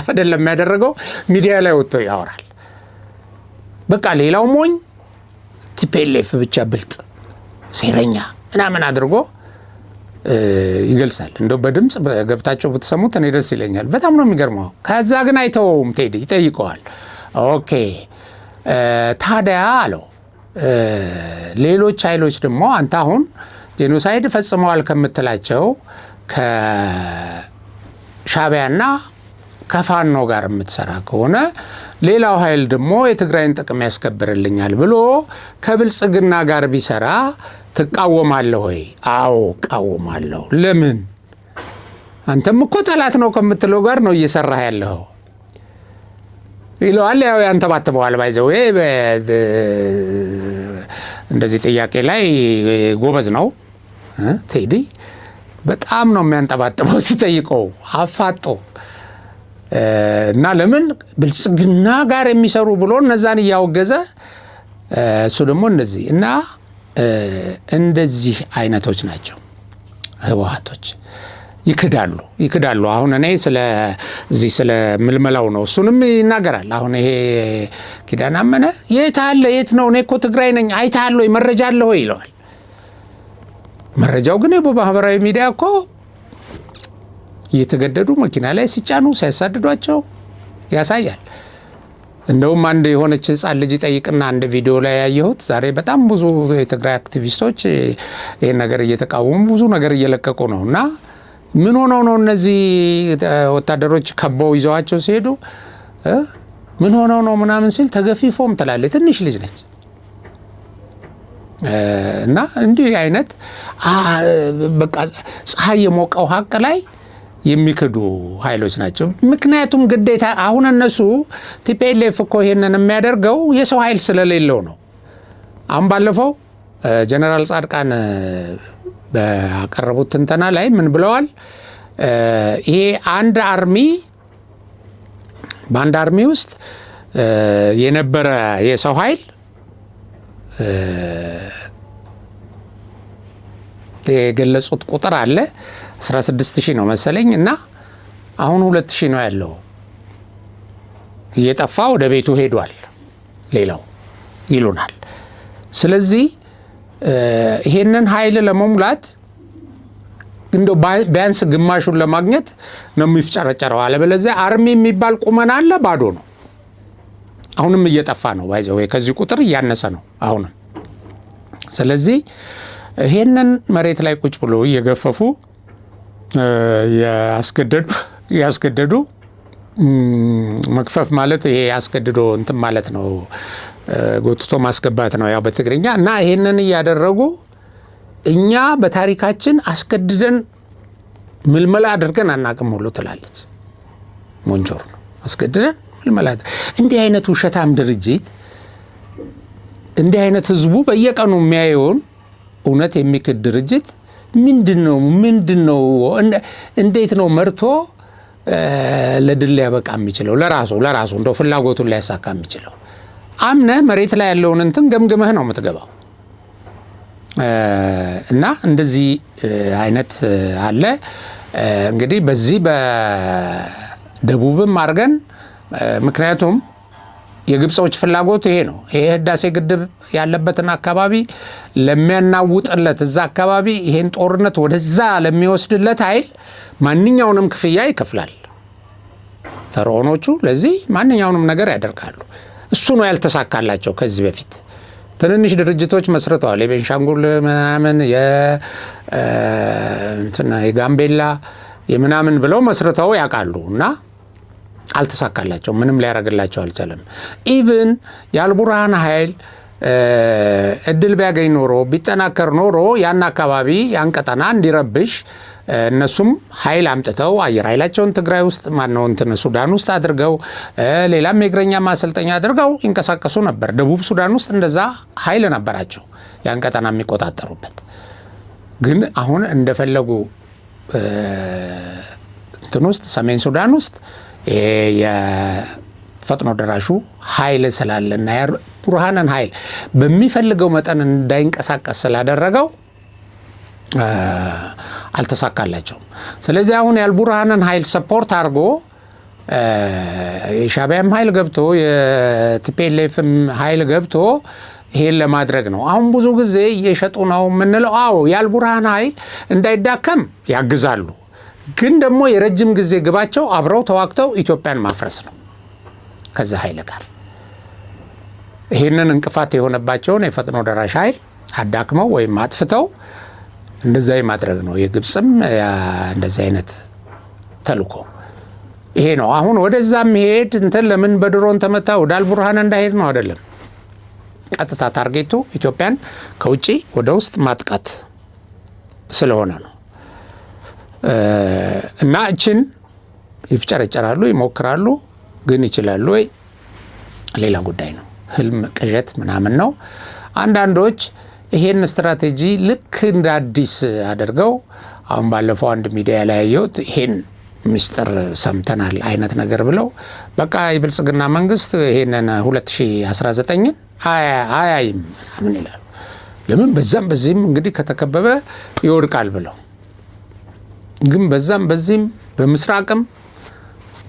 አይደለም ያደረገው፣ ሚዲያ ላይ ወጥቶ ያወራል። በቃ ሌላው ሞኝ ቲፒኤልኤፍ ብቻ ብልጥ ሴረኛ ምናምን አድርጎ ይገልጻል። እንደው በድምጽ ገብታቸው ብትሰሙት እኔ ደስ ይለኛል። በጣም ነው የሚገርመው። ከዛ ግን አይተውም። ቴዲ ይጠይቀዋል። ኦኬ ታዲያ አለው ሌሎች ኃይሎች ደግሞ አንተ አሁን ጄኖሳይድ ፈጽመዋል ከምትላቸው ከሻዕቢያና ከፋኖ ጋር የምትሰራ ከሆነ ሌላው ኃይል ደግሞ የትግራይን ጥቅም ያስከብርልኛል ብሎ ከብልጽግና ጋር ቢሰራ ትቃወማለህ ወይ? አዎ እቃወማለሁ። ለምን? አንተም እኮ ጠላት ነው ከምትለው ጋር ነው እየሰራህ ያለው ይለዋል። ያው ያንተባትበዋል። ባይዘው እንደዚህ ጥያቄ ላይ ጎበዝ ነው ቴዲ። በጣም ነው የሚያንጠባጥበው ሲጠይቀው አፋጦ እና ለምን ብልጽግና ጋር የሚሰሩ ብሎ እነዛን እያወገዘ እሱ ደግሞ እንደዚህ እና እንደዚህ አይነቶች ናቸው ህወሓቶች። ይክዳሉ። አሁን እኔ ስለ ምልመላው ነው እሱንም ይናገራል። አሁን ይሄ ኪዳነ አመነ የት አለ የት ነው? እኔ እኮ ትግራይ ነኝ አይተሃል ወይ መረጃ አለ ወይ ይለዋል። መረጃው ግን በማህበራዊ ሚዲያ እኮ እየተገደዱ መኪና ላይ ሲጫኑ ሲያሳድዷቸው ያሳያል። እንደውም አንድ የሆነች ህፃን ልጅ ጠይቅና አንድ ቪዲዮ ላይ ያየሁት ዛሬ በጣም ብዙ የትግራይ አክቲቪስቶች ይሄን ነገር እየተቃወሙ ብዙ ነገር እየለቀቁ ነው። እና ምን ሆነው ነው እነዚህ ወታደሮች ከበው ይዘዋቸው ሲሄዱ ምን ሆነው ነው ምናምን ሲል ተገፊፎም ትላለች። ትንሽ ልጅ ነች። እና እንዲህ አይነት በቃ ፀሐይ የሞቀው ሀቅ ላይ የሚክዱ ኃይሎች ናቸው። ምክንያቱም ግዴታ አሁን እነሱ ቲፒኤልኤፍ እኮ ይሄንን የሚያደርገው የሰው ኃይል ስለሌለው ነው። አሁን ባለፈው ጀነራል ጻድቃን በአቀረቡት ትንተና ላይ ምን ብለዋል? ይሄ በአንድ አርሚ ውስጥ የነበረ የሰው ኃይል የገለጹት ቁጥር አለ 16000 ነው መሰለኝ እና አሁን 2000 ነው ያለው። እየጠፋ ወደ ቤቱ ሄዷል ሌላው ይሉናል። ስለዚህ ይሄንን ኃይል ለመሙላት እንደው ቢያንስ ግማሹን ለማግኘት ነው የሚፍጨረጨረው። አለበለዚያ አርሚ የሚባል ቁመና አለ፣ ባዶ ነው። አሁንም እየጠፋ ነው ባይዘው ከዚህ ቁጥር እያነሰ ነው አሁንም። ስለዚህ ይሄንን መሬት ላይ ቁጭ ብሎ እየገፈፉ ያስገደዱ መክፈፍ ማለት ይሄ ያስገድዶ እንትን ማለት ነው፣ ጎትቶ ማስገባት ነው ያው በትግርኛ። እና ይሄንን እያደረጉ እኛ በታሪካችን አስገድደን ምልመላ አድርገን አናቅም ሁሉ ትላለች ሞንጆር። አስገድደን ምልመላ እንዲህ አይነት ውሸታም ድርጅት እንዲህ አይነት ህዝቡ በየቀኑ የሚያየውን እውነት የሚክድ ድርጅት ምንድነው እንዴት ነው መርቶ ለድል ሊያበቃ የሚችለው? ለራሱ እንደው ፍላጎቱን ሊያሳካ የሚችለው? አምነህ መሬት ላይ ያለውን እንትን ገምግመህ ነው የምትገባው። እና እንደዚህ አይነት አለ እንግዲህ በዚህ በደቡብም አድርገን ምክንያቱም የግብጾች ፍላጎት ይሄ ነው። ይሄ ህዳሴ ግድብ ያለበትን አካባቢ ለሚያናውጥለት እዛ አካባቢ ይሄን ጦርነት ወደዛ ለሚወስድለት ኃይል ማንኛውንም ክፍያ ይከፍላል። ፈርዖኖቹ ለዚህ ማንኛውንም ነገር ያደርጋሉ። እሱ ነው ያልተሳካላቸው። ከዚህ በፊት ትንንሽ ድርጅቶች መስርተዋል። የቤንሻንጉል ምናምን የጋምቤላ የምናምን ብለው መስርተው ያውቃሉ እና አልተሳካላቸው። ምንም ሊያደርግላቸው አልቻለም። ኢቭን የአልቡርሃን ኃይል እድል ቢያገኝ ኖሮ ቢጠናከር ኖሮ ያን አካባቢ ያን ቀጠና እንዲረብሽ እነሱም ኃይል አምጥተው አየር ኃይላቸውን ትግራይ ውስጥ ማነው እንትን ሱዳን ውስጥ አድርገው ሌላም የእግረኛ ማሰልጠኛ አድርገው ይንቀሳቀሱ ነበር። ደቡብ ሱዳን ውስጥ እንደዛ ኃይል ነበራቸው ያን ቀጠና የሚቆጣጠሩበት። ግን አሁን እንደፈለጉ እንትን ውስጥ ሰሜን ሱዳን ውስጥ የፈጥኖ ደራሹ ኃይል ስላለና የቡርሃንን ኃይል በሚፈልገው መጠን እንዳይንቀሳቀስ ስላደረገው አልተሳካላቸውም። ስለዚህ አሁን የአልቡርሃንን ኃይል ሰፖርት አድርጎ የሻዕቢያም ኃይል ገብቶ የቲፒኤልኤፍም ኃይል ገብቶ ይሄን ለማድረግ ነው። አሁን ብዙ ጊዜ እየሸጡ ነው የምንለው። አዎ የአልቡርሃን ኃይል እንዳይዳከም ያግዛሉ። ግን ደግሞ የረጅም ጊዜ ግባቸው አብረው ተዋግተው ኢትዮጵያን ማፍረስ ነው ከዛ ኃይል ጋር። ይሄንን እንቅፋት የሆነባቸውን የፈጥኖ ደራሽ ኃይል አዳክመው ወይም አጥፍተው እንደዛ ማድረግ ነው። የግብጽም እንደዛ አይነት ተልኮ ይሄ ነው። አሁን ወደዛም ሄድ እንትን ለምን በድሮን ተመታ ወደ አልቡርሃን እንዳይሄድ ነው አይደለም። ቀጥታ ታርጌቱ ኢትዮጵያን ከውጪ ወደ ውስጥ ማጥቃት ስለሆነ ነው። እና እችን ይፍጨረጨራሉ፣ ይሞክራሉ። ግን ይችላሉ ወይ ሌላ ጉዳይ ነው። ህልም ቅዠት ምናምን ነው። አንዳንዶች ይሄን ስትራቴጂ ልክ እንደ አዲስ አድርገው አሁን ባለፈው አንድ ሚዲያ ላይ ያየሁት ይሄን ምስጢር ሰምተናል አይነት ነገር ብለው በቃ የብልጽግና መንግስት ይሄንን 2019ን አያይም ምናምን ይላሉ። ለምን በዛም በዚህም እንግዲህ ከተከበበ ይወድቃል ብለው። ግን በዛም በዚህም በምስራቅም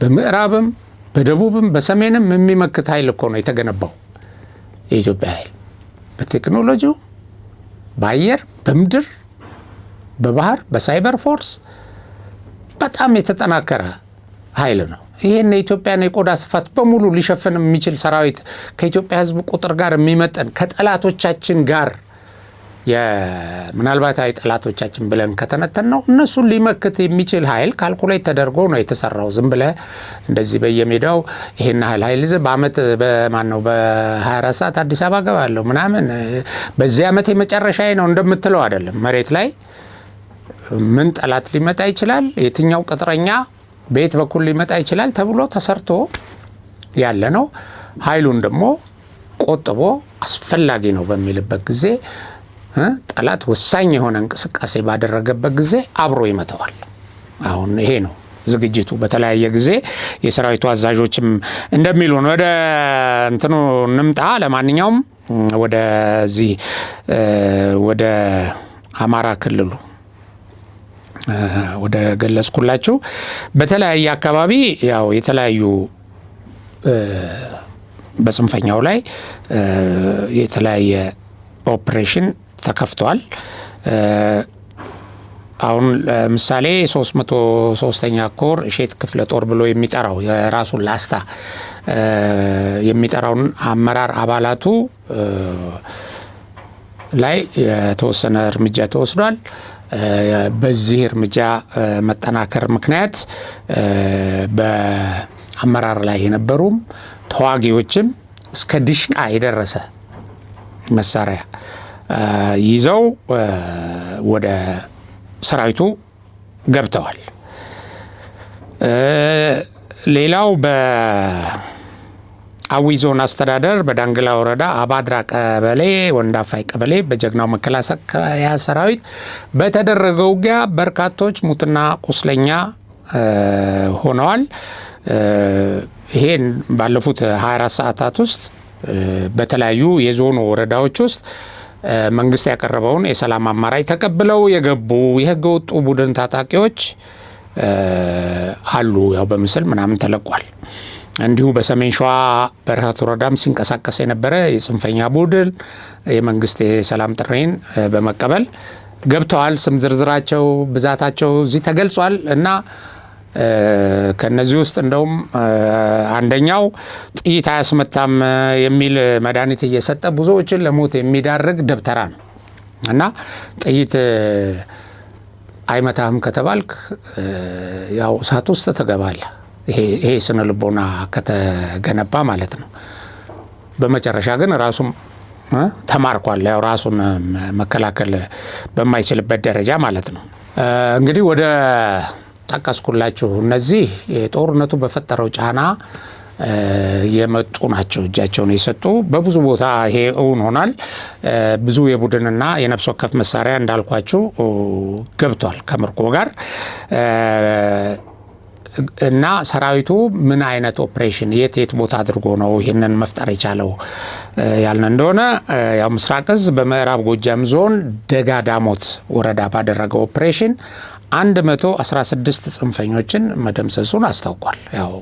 በምዕራብም በደቡብም በሰሜንም የሚመክት ኃይል እኮ ነው የተገነባው የኢትዮጵያ ኃይል በቴክኖሎጂው፣ በአየር፣ በምድር፣ በባህር፣ በሳይበር ፎርስ በጣም የተጠናከረ ኃይል ነው። ይሄን የኢትዮጵያን የቆዳ ስፋት በሙሉ ሊሸፍን የሚችል ሰራዊት ከኢትዮጵያ ሕዝብ ቁጥር ጋር የሚመጠን ከጠላቶቻችን ጋር ምናልባት ጠላቶቻችን ብለን ከተነተን ነው እነሱን ሊመክት የሚችል ኃይል ካልኩሌት ተደርጎ ነው የተሰራው። ዝም ብለ እንደዚህ በየሜዳው ይሄን ኃይል ይዘ በአመት በማነው በ24 ሰዓት አዲስ አበባ ገባለሁ ምናምን በዚህ አመት የመጨረሻዬ ነው እንደምትለው አይደለም። መሬት ላይ ምን ጠላት ሊመጣ ይችላል፣ የትኛው ቅጥረኛ ቤት በኩል ሊመጣ ይችላል ተብሎ ተሰርቶ ያለ ነው። ኃይሉን ደግሞ ቆጥቦ አስፈላጊ ነው በሚልበት ጊዜ ጠላት ወሳኝ የሆነ እንቅስቃሴ ባደረገበት ጊዜ አብሮ ይመታዋል። አሁን ይሄ ነው ዝግጅቱ። በተለያየ ጊዜ የሰራዊቱ አዛዦችም እንደሚሉን ወደ እንትኑ እንምጣ። ለማንኛውም ወደዚህ ወደ አማራ ክልሉ ወደ ገለጽኩላችሁ በተለያየ አካባቢ ያው የተለያዩ በጽንፈኛው ላይ የተለያየ ኦፕሬሽን ተከፍቷል። አሁን ለምሳሌ 303ኛ ኮር እሼት ክፍለ ጦር ብሎ የሚጠራው የራሱን ላስታ የሚጠራውን አመራር አባላቱ ላይ የተወሰነ እርምጃ ተወስዷል። በዚህ እርምጃ መጠናከር ምክንያት በአመራር ላይ የነበሩም ተዋጊዎችም እስከ ዲሽቃ የደረሰ መሳሪያ ይዘው ወደ ሰራዊቱ ገብተዋል። ሌላው በአዊ ዞን አስተዳደር በዳንግላ ወረዳ አባድራ ቀበሌ ወንዳፋይ ቀበሌ በጀግናው መከላከያ ሰራዊት በተደረገው ውጊያ በርካቶች ሙትና ቁስለኛ ሆነዋል። ይሄን ባለፉት 24 ሰዓታት ውስጥ በተለያዩ የዞኑ ወረዳዎች ውስጥ መንግስት ያቀረበውን የሰላም አማራጭ ተቀብለው የገቡ የህገ ወጡ ቡድን ታጣቂዎች አሉ። ያው በምስል ምናምን ተለቋል። እንዲሁ በሰሜን ሸዋ በረሃት ወረዳም ሲንቀሳቀስ የነበረ የጽንፈኛ ቡድን የመንግስት የሰላም ጥሪን በመቀበል ገብተዋል። ስም ዝርዝራቸው ብዛታቸው እዚህ ተገልጿል እና ከነዚህ ውስጥ እንደውም አንደኛው ጥይት አያስመታም የሚል መድኃኒት እየሰጠ ብዙዎችን ለሞት የሚዳርግ ደብተራ ነው እና ጥይት አይመታህም ከተባልክ ያው እሳት ውስጥ ትገባለህ። ይሄ ስነ ልቦና ከተገነባ ማለት ነው። በመጨረሻ ግን ራሱም ተማርኳል። ያው ራሱን መከላከል በማይችልበት ደረጃ ማለት ነው። እንግዲህ ወደ ጠቀስኩላችሁ እነዚህ የጦርነቱ በፈጠረው ጫና የመጡ ናቸው። እጃቸውን የሰጡ በብዙ ቦታ ይሄ እውን ሆኗል። ብዙ የቡድንና የነፍስ ወከፍ መሳሪያ እንዳልኳችሁ ገብቷል ከምርኮ ጋር እና ሰራዊቱ ምን አይነት ኦፕሬሽን የት ቦታ አድርጎ ነው ይህንን መፍጠር የቻለው ያልን እንደሆነ ያው ምስራቅ እዝ በምዕራብ ጎጃም ዞን ደጋ ዳሞት ወረዳ ባደረገው ኦፕሬሽን 116 ጽንፈኞችን መደምሰሱን አስታውቋል። ያው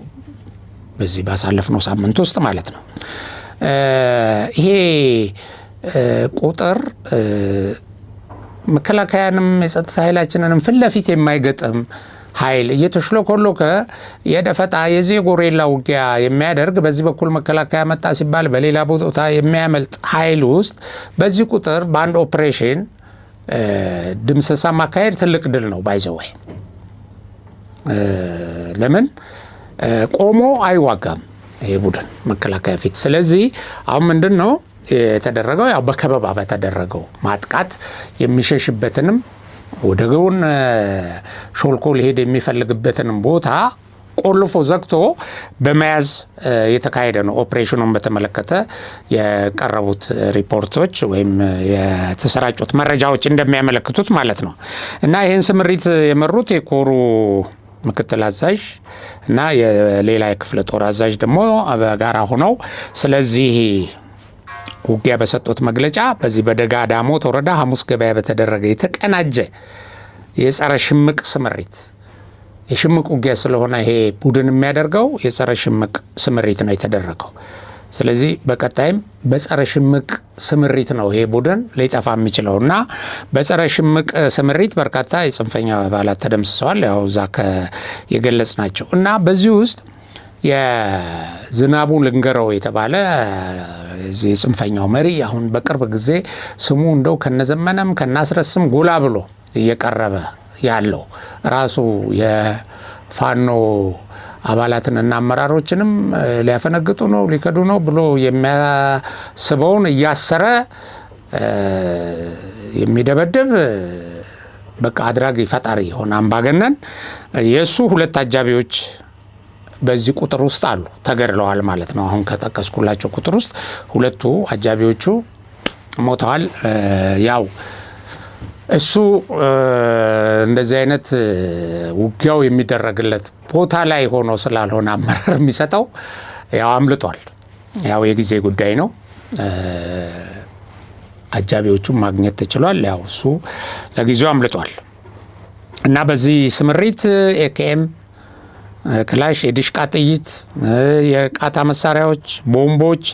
በዚህ ባሳለፍነው ሳምንት ውስጥ ማለት ነው። ይሄ ቁጥር መከላከያንም የጸጥታ ኃይላችንንም ፊት ለፊት የማይገጥም ኃይል እየተሽሎኮሎከ የደፈጣ የዚህ ጎሬላ ውጊያ የሚያደርግ በዚህ በኩል መከላከያ መጣ ሲባል በሌላ ቦታ የሚያመልጥ ኃይል ውስጥ በዚህ ቁጥር በአንድ ኦፕሬሽን ድምሰሳ ማካሄድ ትልቅ ድል ነው። ባይዘወይ ለምን ቆሞ አይዋጋም ይሄ ቡድን መከላከያ ፊት። ስለዚህ አሁን ምንድነው የተደረገው? ያው በከበባ በተደረገው ማጥቃት የሚሸሽበትንም ወደ ጎን ሾልኮ ሊሄድ የሚፈልግበትንም ቦታ ቆልፎ ዘግቶ በመያዝ የተካሄደ ነው። ኦፕሬሽኑን በተመለከተ የቀረቡት ሪፖርቶች ወይም የተሰራጩት መረጃዎች እንደሚያመለክቱት ማለት ነው። እና ይህን ስምሪት የመሩት የኮሩ ምክትል አዛዥ እና የሌላ የክፍለ ጦር አዛዥ ደግሞ በጋራ ሆነው ስለዚህ ውጊያ በሰጡት መግለጫ በዚህ በደጋ ዳሞት ወረዳ ሐሙስ ገበያ በተደረገ የተቀናጀ የጸረ ሽምቅ ስምሪት የሽምቅ ውጊያ ስለሆነ ይሄ ቡድን የሚያደርገው የጸረ ሽምቅ ስምሪት ነው የተደረገው። ስለዚህ በቀጣይም በጸረ ሽምቅ ስምሪት ነው ይሄ ቡድን ሊጠፋ የሚችለውና በጸረ ሽምቅ ስምሪት በርካታ የጽንፈኛ አባላት ተደምስሰዋል። ያው ዛከ የገለጽ ናቸው እና በዚህ ውስጥ የዝናቡ ልንገረው የተባለ የጽንፈኛው መሪ አሁን በቅርብ ጊዜ ስሙ እንደው ከነዘመነም ከናስረስም ጎላ ብሎ እየቀረበ ያለው ራሱ የፋኖ አባላትንና አመራሮችንም ሊያፈነግጡ ነው ሊከዱ ነው ብሎ የሚያስበውን እያሰረ የሚደበድብ በቃ አድራጊ ፈጣሪ የሆነ አምባገነን የሱ ሁለት አጃቢዎች በዚህ ቁጥር ውስጥ አሉ፣ ተገድለዋል ማለት ነው። አሁን ከጠቀስኩላቸው ቁጥር ውስጥ ሁለቱ አጃቢዎቹ ሞተዋል። ያው እሱ እንደዚህ አይነት ውጊያው የሚደረግለት ቦታ ላይ ሆኖ ስላልሆነ አመራር የሚሰጠው ያው አምልጧል። ያው የጊዜ ጉዳይ ነው። አጃቢዎቹን ማግኘት ተችሏል። ያው እሱ ለጊዜው አምልጧል እና በዚህ ስምሪት ኤኬኤም ክላሽ፣ የዲሽቃ ጥይት፣ የቃታ መሳሪያዎች፣ ቦምቦች፣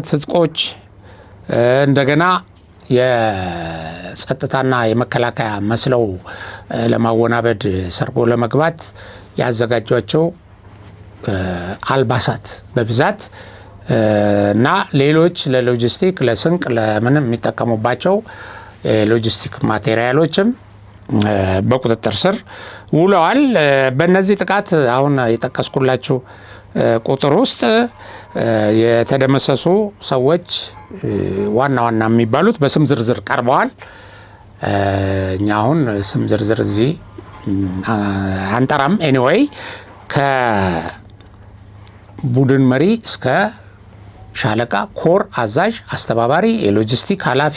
ትጥቆች እንደገና የጸጥታና የመከላከያ መስለው ለማወናበድ ሰርጎ ለመግባት ያዘጋጇቸው አልባሳት በብዛት እና ሌሎች ለሎጂስቲክ ለስንቅ ለምንም የሚጠቀሙባቸው ሎጂስቲክ ማቴሪያሎችም በቁጥጥር ስር ውለዋል። በእነዚህ ጥቃት አሁን የጠቀስኩላችሁ ቁጥር ውስጥ የተደመሰሱ ሰዎች ዋና ዋና የሚባሉት በስም ዝርዝር ቀርበዋል። እኛ አሁን ስም ዝርዝር እዚህ አንጠራም። ኤኒዌይ ከቡድን መሪ እስከ ሻለቃ፣ ኮር አዛዥ፣ አስተባባሪ፣ የሎጂስቲክ ኃላፊ፣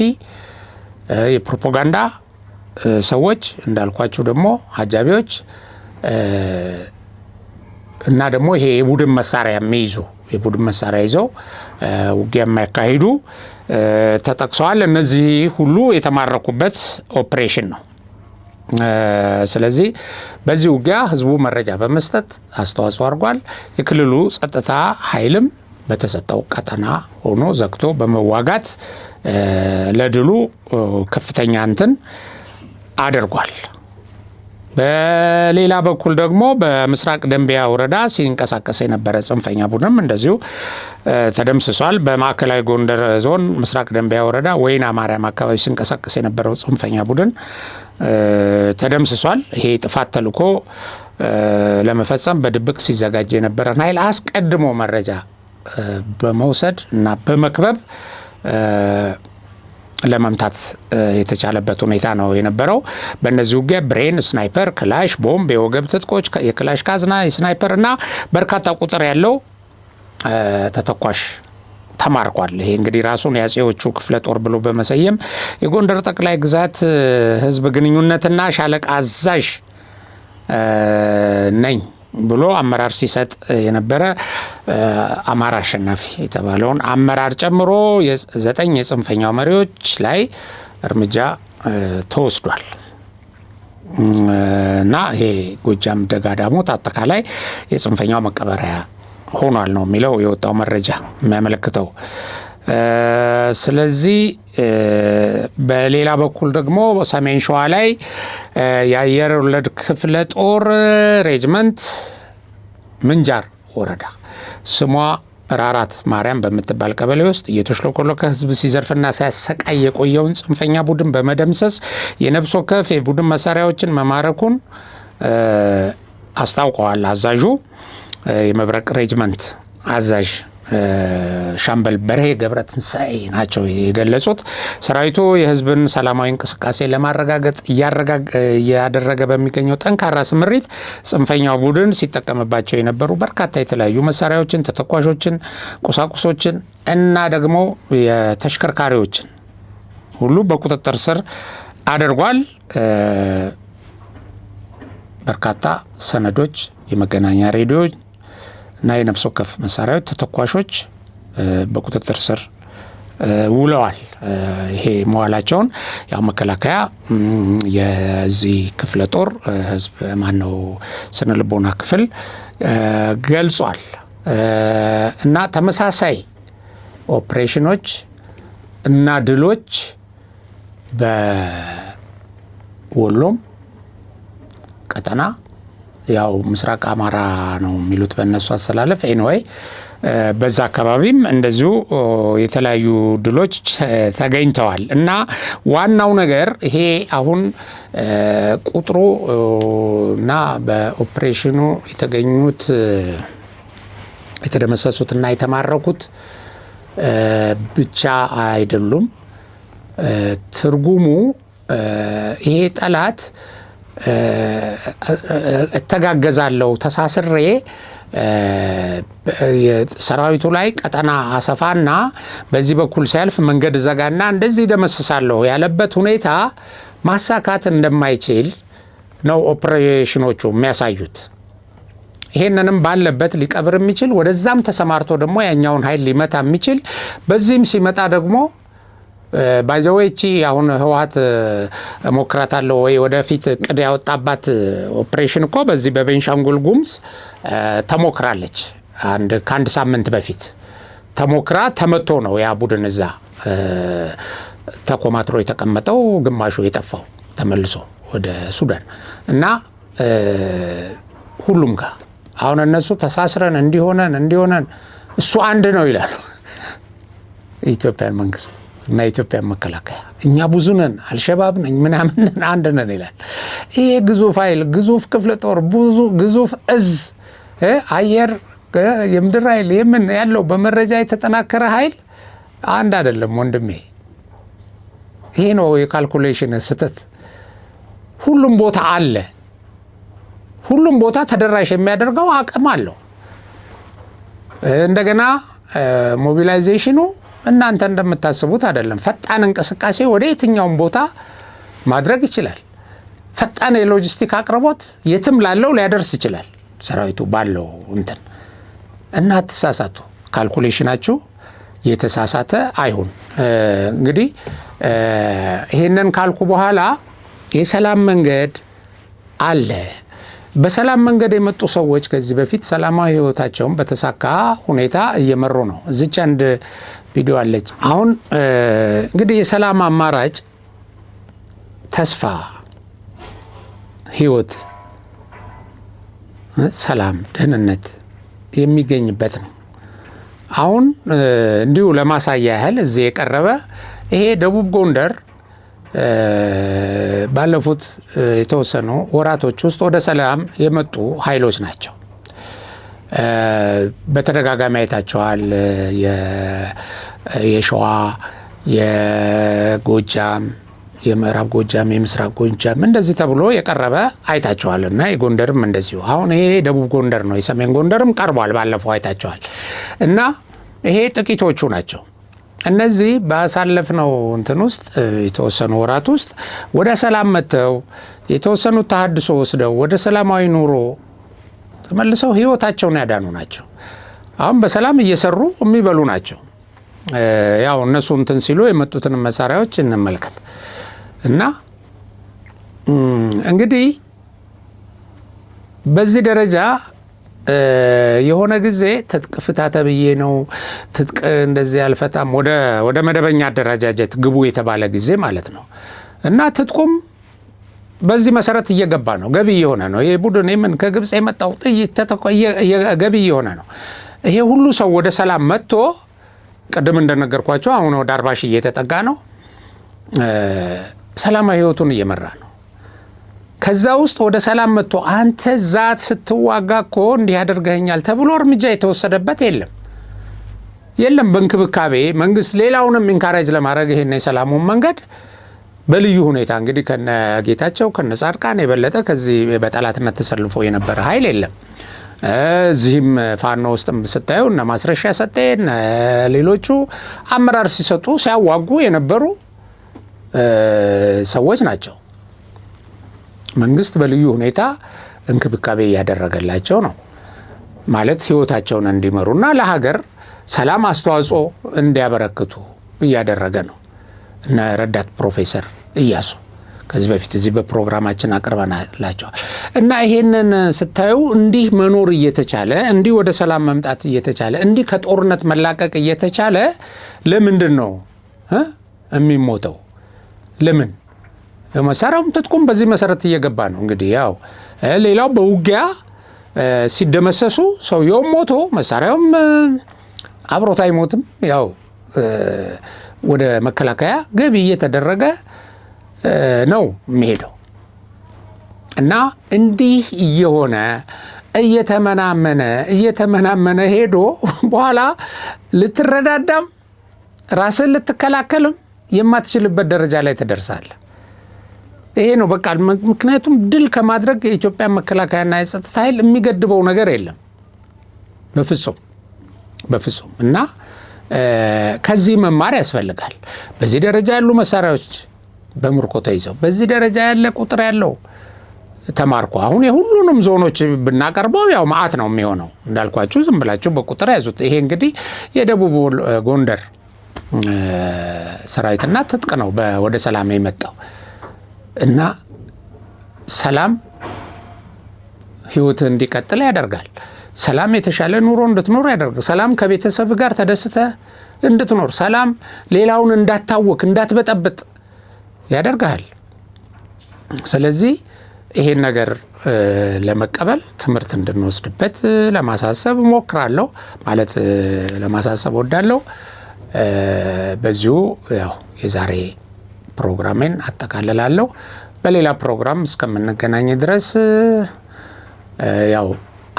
የፕሮፓጋንዳ ሰዎች እንዳልኳችሁ ደግሞ አጃቢዎች እና ደግሞ ይሄ የቡድን መሳሪያ የሚይዙ የቡድን መሳሪያ ይዘው ውጊያ የሚያካሂዱ ተጠቅሰዋል። እነዚህ ሁሉ የተማረኩበት ኦፕሬሽን ነው። ስለዚህ በዚህ ውጊያ ህዝቡ መረጃ በመስጠት አስተዋጽኦ አድርጓል። የክልሉ ጸጥታ ኃይልም በተሰጠው ቀጠና ሆኖ ዘግቶ በመዋጋት ለድሉ ከፍተኛ እንትን አድርጓል። በሌላ በኩል ደግሞ በምስራቅ ደንቢያ ወረዳ ሲንቀሳቀስ የነበረ ጽንፈኛ ቡድንም እንደዚሁ ተደምስሷል። በማዕከላዊ ጎንደር ዞን ምስራቅ ደንቢያ ወረዳ ወይና ማርያም አካባቢ ሲንቀሳቀስ የነበረው ጽንፈኛ ቡድን ተደምስሷል። ይሄ ጥፋት ተልዕኮ ለመፈጸም በድብቅ ሲዘጋጅ የነበረን ኃይል አስቀድሞ መረጃ በመውሰድ እና በመክበብ ለመምታት የተቻለበት ሁኔታ ነው የነበረው። በእነዚህ ውጊያ ብሬን፣ ስናይፐር፣ ክላሽ፣ ቦምብ፣ የወገብ ትጥቆች፣ የክላሽ ካዝና፣ የስናይፐር እና በርካታ ቁጥር ያለው ተተኳሽ ተማርኳል። ይሄ እንግዲህ ራሱን የአጼዎቹ ክፍለ ጦር ብሎ በመሰየም የጎንደር ጠቅላይ ግዛት ህዝብ ግንኙነትና ሻለቃ አዛዥ ነኝ ብሎ አመራር ሲሰጥ የነበረ አማራ አሸናፊ የተባለውን አመራር ጨምሮ 9 የጽንፈኛው መሪዎች ላይ እርምጃ ተወስዷል እና ይሄ ጎጃም ደጋዳሞት አጠቃላይ የጽንፈኛው መቀበሪያ ሆኗል ነው የሚለው የወጣው መረጃ የሚያመለክተው። ስለዚህ በሌላ በኩል ደግሞ ሰሜን ሸዋ ላይ የአየር ወለድ ክፍለ ጦር ሬጅመንት ምንጃር ወረዳ ስሟ ራራት ማርያም በምትባል ቀበሌ ውስጥ እየተሽለኮለከ ህዝብ ሲዘርፍና ሲያሰቃይ የቆየውን ጽንፈኛ ቡድን በመደምሰስ የነፍስ ወከፍ የቡድን መሳሪያዎችን መማረኩን አስታውቀዋል። አዛዡ የመብረቅ ሬጅመንት አዛዥ ሻምበል በርሄ ገብረትንሳኤ ናቸው የገለጹት። ሰራዊቱ የህዝብን ሰላማዊ እንቅስቃሴ ለማረጋገጥ እያደረገ በሚገኘው ጠንካራ ስምሪት ጽንፈኛው ቡድን ሲጠቀምባቸው የነበሩ በርካታ የተለያዩ መሳሪያዎችን፣ ተተኳሾችን፣ ቁሳቁሶችን እና ደግሞ የተሽከርካሪዎችን ሁሉ በቁጥጥር ስር አድርጓል። በርካታ ሰነዶች፣ የመገናኛ ሬዲዮዎች እና የነፍስ ወከፍ መሳሪያዎች፣ ተተኳሾች በቁጥጥር ስር ውለዋል። ይሄ መዋላቸውን ያው መከላከያ የዚህ ክፍለ ጦር ህዝብ ማነው ስነ ልቦና ክፍል ገልጿል። እና ተመሳሳይ ኦፕሬሽኖች እና ድሎች በወሎም ቀጠና ያው ምስራቅ አማራ ነው የሚሉት በእነሱ አሰላለፍ ኤንዌይ በዛ አካባቢም እንደዚሁ የተለያዩ ድሎች ተገኝተዋል። እና ዋናው ነገር ይሄ አሁን ቁጥሩ እና በኦፕሬሽኑ የተገኙት የተደመሰሱትና የተማረኩት ብቻ አይደሉም። ትርጉሙ ይሄ ጠላት እተጋገዛለሁ ተሳስሬ ሰራዊቱ ላይ ቀጠና አሰፋና በዚህ በኩል ሲያልፍ መንገድ ዘጋና እንደዚህ ደመስሳለሁ ያለበት ሁኔታ ማሳካት እንደማይችል ነው ኦፕሬሽኖቹ የሚያሳዩት። ይሄንንም ባለበት ሊቀብር የሚችል ወደዛም ተሰማርቶ ደግሞ ያኛውን ኃይል ሊመታ የሚችል በዚህም ሲመጣ ደግሞ ባይዘዌቺ አሁን ህወሓት ሞክራታለሁ ወይ ወደፊት ቅድ ያወጣባት ኦፕሬሽን እኮ በዚህ በቤንሻንጉል ጉሙዝ ተሞክራለች። ከአንድ ሳምንት በፊት ተሞክራ ተመቶ ነው ያ ቡድን እዛ ተኮማትሮ የተቀመጠው፣ ግማሹ የጠፋው ተመልሶ ወደ ሱዳን እና ሁሉም ጋር አሁን እነሱ ተሳስረን እንዲሆነን እሱ አንድ ነው ይላሉ። የኢትዮጵያን መንግስት እና የኢትዮጵያን መከላከያ እኛ ብዙ ነን፣ አልሸባብ ነን ምናምን አንድ ነን ይላል። ይሄ ግዙፍ ኃይል፣ ግዙፍ ክፍለ ጦር፣ ግዙፍ እዝ፣ አየር፣ የምድር ኃይል የምን ያለው በመረጃ የተጠናከረ ኃይል አንድ አይደለም ወንድሜ። ይሄ ነው የካልኩሌሽን ስህተት። ሁሉም ቦታ አለ፣ ሁሉም ቦታ ተደራሽ የሚያደርገው አቅም አለው። እንደገና ሞቢላይዜሽኑ እናንተ እንደምታስቡት አይደለም። ፈጣን እንቅስቃሴ ወደ የትኛውም ቦታ ማድረግ ይችላል። ፈጣን የሎጂስቲክ አቅርቦት የትም ላለው ሊያደርስ ይችላል ሰራዊቱ ባለው እንትን እና አትሳሳቱ። ካልኩሌሽናችሁ የተሳሳተ አይሁን። እንግዲህ ይሄንን ካልኩ በኋላ የሰላም መንገድ አለ። በሰላም መንገድ የመጡ ሰዎች ከዚህ በፊት ሰላማዊ ህይወታቸውን በተሳካ ሁኔታ እየመሩ ነው። እዚች አንድ ቪዲዮ አለች። አሁን እንግዲህ የሰላም አማራጭ ተስፋ፣ ህይወት፣ ሰላም፣ ደህንነት የሚገኝበት ነው። አሁን እንዲሁ ለማሳያ ያህል እዚህ የቀረበ ይሄ ደቡብ ጎንደር ባለፉት የተወሰኑ ወራቶች ውስጥ ወደ ሰላም የመጡ ኃይሎች ናቸው። በተደጋጋሚ አይታቸዋል። የሸዋ፣ የጎጃም፣ የምዕራብ ጎጃም፣ የምስራቅ ጎጃም እንደዚህ ተብሎ የቀረበ አይታቸዋል እና የጎንደርም እንደዚሁ። አሁን ይሄ ደቡብ ጎንደር ነው። የሰሜን ጎንደርም ቀርቧል፣ ባለፈው አይታቸዋል። እና ይሄ ጥቂቶቹ ናቸው። እነዚህ ባሳለፍነው እንትን ውስጥ የተወሰኑ ወራት ውስጥ ወደ ሰላም መጥተው የተወሰኑ ተሐድሶ ወስደው ወደ ሰላማዊ ኑሮ ተመልሰው ህይወታቸውን ያዳኑ ናቸው። አሁን በሰላም እየሰሩ የሚበሉ ናቸው። ያው እነሱ እንትን ሲሉ የመጡትን መሳሪያዎች እንመልከት እና እንግዲህ በዚህ ደረጃ የሆነ ጊዜ ትጥቅ ፍታ ተብዬ ነው ትጥቅ እንደዚህ አልፈታም ወደ መደበኛ አደረጃጀት ግቡ የተባለ ጊዜ ማለት ነው። እና ትጥቁም በዚህ መሰረት እየገባ ነው፣ ገቢ እየሆነ ነው። ይሄ ቡድን ምን ከግብፅ የመጣው ጥይት ገቢ እየሆነ ነው። ይሄ ሁሉ ሰው ወደ ሰላም መጥቶ ቅድም እንደነገርኳቸው አሁን ወደ 40 ሺህ እየተጠጋ ነው። ሰላማዊ ህይወቱን እየመራ ነው። ከዛ ውስጥ ወደ ሰላም መጥቶ አንተ ዛት ስትዋጋ እኮ እንዲህ ያደርገኛል ተብሎ እርምጃ የተወሰደበት የለም። በእንክብካቤ መንግስት ሌላውንም ኢንካሬጅ ለማድረግ ይሄን የሰላሙን መንገድ በልዩ ሁኔታ እንግዲህ ከነ ጌታቸው ከነ ጻድቃን የበለጠ ከዚህ በጠላትነት ተሰልፎ የነበረ ኃይል የለም። እዚህም ፋኖ ውስጥም ስታዩ እነ ማስረሻ ሰጤን ሌሎቹ አመራር ሲሰጡ ሲያዋጉ የነበሩ ሰዎች ናቸው። መንግስት በልዩ ሁኔታ እንክብካቤ እያደረገላቸው ነው ማለት ህይወታቸውን እንዲመሩና ለሀገር ሰላም አስተዋጽኦ እንዲያበረክቱ እያደረገ ነው። እነ ረዳት ፕሮፌሰር እያሱ ከዚህ በፊት እዚህ በፕሮግራማችን አቅርበናላቸዋል። እና ይሄንን ስታዩ እንዲህ መኖር እየተቻለ እንዲህ ወደ ሰላም መምጣት እየተቻለ እንዲህ ከጦርነት መላቀቅ እየተቻለ ለምንድን ነው የሚሞተው? ለምን? መሳሪያውም ትጥቁም በዚህ መሰረት እየገባ ነው። እንግዲህ ያው ሌላው በውጊያ ሲደመሰሱ ሰውየውም ሞቶ መሳሪያውም አብሮት አይሞትም። ያው ወደ መከላከያ ገቢ እየተደረገ ነው የሚሄደው እና እንዲህ እየሆነ እየተመናመነ ሄዶ በኋላ ልትረዳዳም ራስን ልትከላከልም የማትችልበት ደረጃ ላይ ትደርሳለህ። ይሄ ነው በቃ። ምክንያቱም ድል ከማድረግ የኢትዮጵያ መከላከያና የጸጥታ ኃይል የሚገድበው ነገር የለም በፍጹም። እና ከዚህ መማር ያስፈልጋል። በዚህ ደረጃ ያሉ መሳሪያዎች በምርኮ ተይዘው በዚህ ደረጃ ያለ ቁጥር ያለው ተማርኮ አሁን የሁሉንም ዞኖች ብናቀርበው ያው ማአት ነው የሚሆነው። እንዳልኳችሁ ዝም ብላችሁ በቁጥር ያዙት። ይሄ እንግዲህ የደቡብ ጎንደር ሰራዊትና ትጥቅ ነው ወደ ሰላም የመጣው እና ሰላም ህይወት እንዲቀጥል ያደርጋል። ሰላም የተሻለ ኑሮ እንድትኖር ያደርጋል። ሰላም ከቤተሰብ ጋር ተደስተ እንድትኖር፣ ሰላም ሌላውን እንዳታወክ እንዳትበጠብጥ ያደርጋል። ስለዚህ ይሄን ነገር ለመቀበል ትምህርት እንድንወስድበት ለማሳሰብ ሞክራለሁ ማለት ለማሳሰብ ወዳለሁ። በዚሁ ያው የዛሬ ፕሮግራሜን አጠቃልላለሁ። በሌላ ፕሮግራም እስከምንገናኝ ድረስ ያው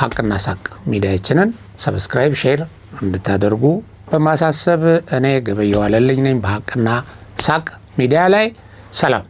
ሀቅና ሳቅ ሚዲያችንን ሰብስክራይብ፣ ሼር እንድታደርጉ በማሳሰብ እኔ ገበየሁ አለልኝ ነኝ በሀቅና ሳቅ ሚዲያ ላይ። ሰላም።